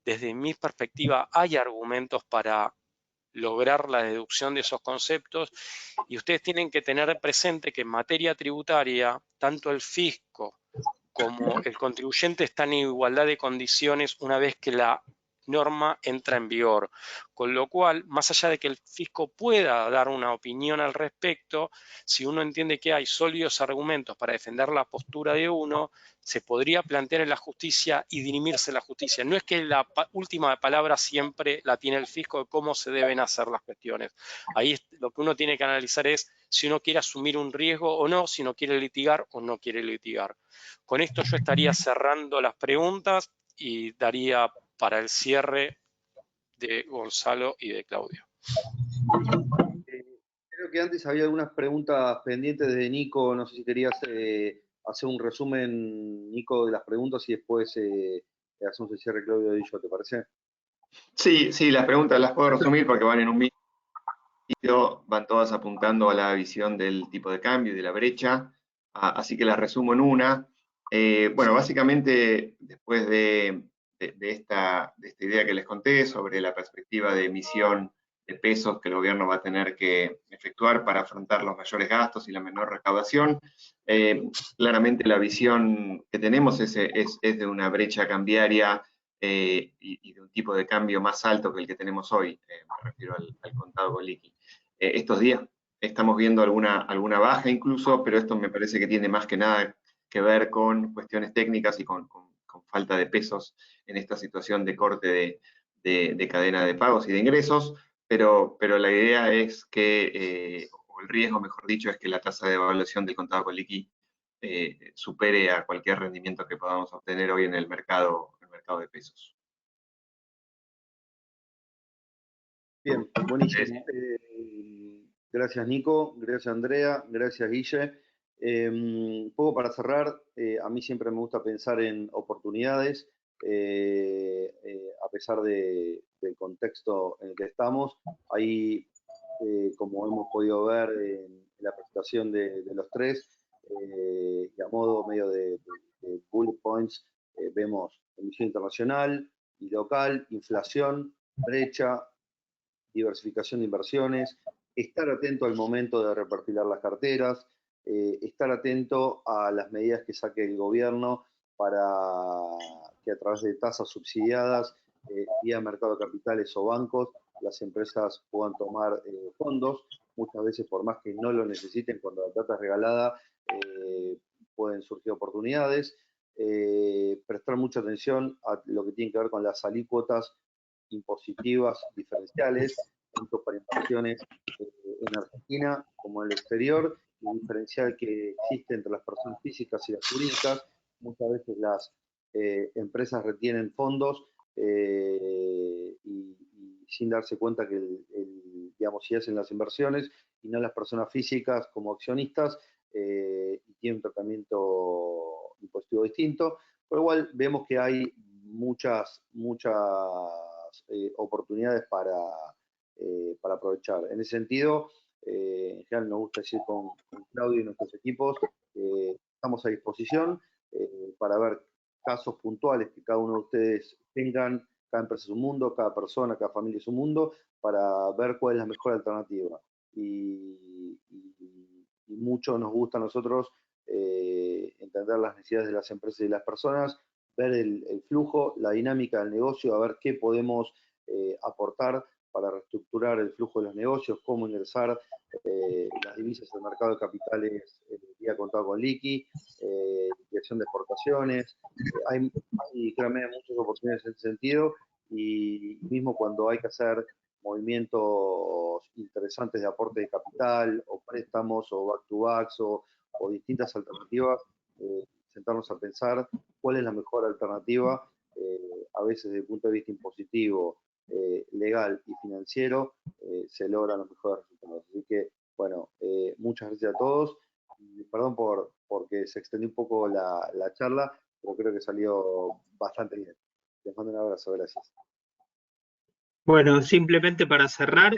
Desde mi perspectiva, hay argumentos para lograr la deducción de esos conceptos y ustedes tienen que tener presente que en materia tributaria, tanto el fisco como el contribuyente están en igualdad de condiciones una vez que la norma entra en vigor. Con lo cual, más allá de que el fisco pueda dar una opinión al respecto, si uno entiende que hay sólidos argumentos para defender la postura de uno, se podría plantear en la justicia y dirimirse la justicia. No es que la última palabra siempre la tiene el fisco de cómo se deben hacer las cuestiones. Ahí lo que uno tiene que analizar es si uno quiere asumir un riesgo o no, si no quiere litigar o no quiere litigar. Con esto yo estaría cerrando las preguntas y daría para el cierre de Gonzalo y de Claudio. Creo que antes había algunas preguntas pendientes de Nico, no sé si querías hacer un resumen, Nico, de las preguntas y después hacemos el cierre, Claudio y yo, ¿te parece? Sí, las preguntas las puedo resumir porque van en un mismo, van todas apuntando a la visión del tipo de cambio y de la brecha, así que las resumo en una. Bueno, básicamente, después de esta idea que les conté sobre la perspectiva de emisión de pesos que el gobierno va a tener que efectuar para afrontar los mayores gastos y la menor recaudación, claramente la visión que tenemos es de una brecha cambiaria y de un tipo de cambio más alto que el que tenemos hoy, me refiero al contado con liqui. Estos días estamos viendo alguna baja incluso, pero esto me parece que tiene más que nada que ver con cuestiones técnicas y con falta de pesos en esta situación de corte de cadena de pagos y de ingresos, pero la idea es que, o el riesgo, mejor dicho, es que la tasa de evaluación del contado con liqui supere a cualquier rendimiento que podamos obtener hoy en el mercado de pesos. Bien, buenísimo. Gracias, Nico. Gracias, Andrea. Gracias, Guille. Un poco para cerrar, a mí siempre me gusta pensar en oportunidades, a pesar del contexto en el que estamos. Ahí, como hemos podido ver en la presentación de los tres, y a modo medio de bullet points, vemos emisión internacional y local, inflación, brecha, diversificación de inversiones, estar atento al momento de reperfilar las carteras, estar atento a las medidas que saque el gobierno para que a través de tasas subsidiadas, vía mercado de capitales o bancos, las empresas puedan tomar fondos, muchas veces por más que no lo necesiten, cuando la plata es regalada, pueden surgir oportunidades. Prestar mucha atención a lo que tiene que ver con las alícuotas impositivas diferenciales, tanto para inversiones en Argentina como en el exterior, el diferencial que existe entre las personas físicas y las jurídicas. Muchas veces las empresas retienen fondos y sin darse cuenta que digamos, si hacen las inversiones y no las personas físicas como accionistas, y tienen un tratamiento impositivo distinto, pero igual vemos que hay muchas oportunidades para aprovechar. En ese sentido, en general nos gusta decir con Claudio y nuestros equipos, estamos a disposición para ver casos puntuales que cada uno de ustedes tengan, cada empresa es un mundo, cada persona, cada familia es un mundo, para ver cuál es la mejor alternativa. Y mucho nos gusta a nosotros entender las necesidades de las empresas y las personas, ver el flujo, la dinámica del negocio, a ver qué podemos aportar para reestructurar el flujo de los negocios, cómo ingresar las divisas al mercado de capitales vía contado con liqui, liquidación de exportaciones. Hay claramente muchas oportunidades en ese sentido, y mismo cuando hay que hacer movimientos interesantes de aporte de capital o préstamos o back-to-backs o distintas alternativas, sentarnos a pensar cuál es la mejor alternativa, a veces desde el punto de vista impositivo, legal y financiero, se logran los mejores resultados. Así que, bueno, muchas gracias a todos. Perdón porque se extendió un poco la charla, pero creo que salió bastante bien. Les mando un abrazo, gracias. Bueno, simplemente para cerrar,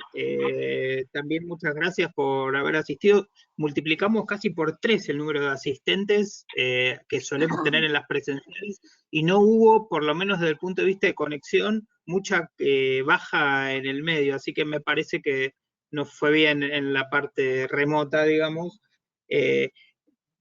también muchas gracias por haber asistido. Multiplicamos casi por 3 el número de asistentes que solemos tener en las presenciales, y no hubo, por lo menos desde el punto de vista de conexión, mucha baja en el medio, así que me parece que nos fue bien en la parte remota, digamos.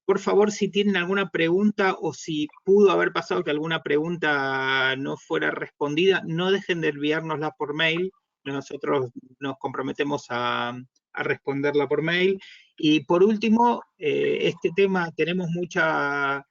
por favor, si tienen alguna pregunta o si pudo haber pasado que alguna pregunta no fuera respondida, no dejen de enviárnosla por mail. Nosotros nos comprometemos a responderla por mail. Y por último, este tema, tenemos mucha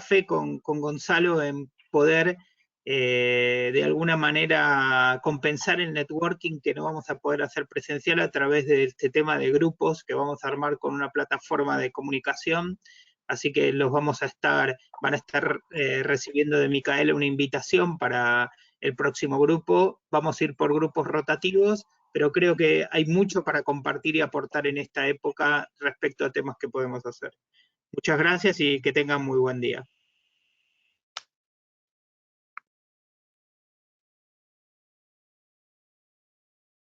fe con Gonzalo en poder de alguna manera compensar el networking que no vamos a poder hacer presencial a través de este tema de grupos que vamos a armar con una plataforma de comunicación. Así que van a estar recibiendo de Micaela una invitación para el próximo grupo. Vamos a ir por grupos rotativos, pero creo que hay mucho para compartir y aportar en esta época respecto a temas que podemos hacer. Muchas gracias y que tengan muy buen día.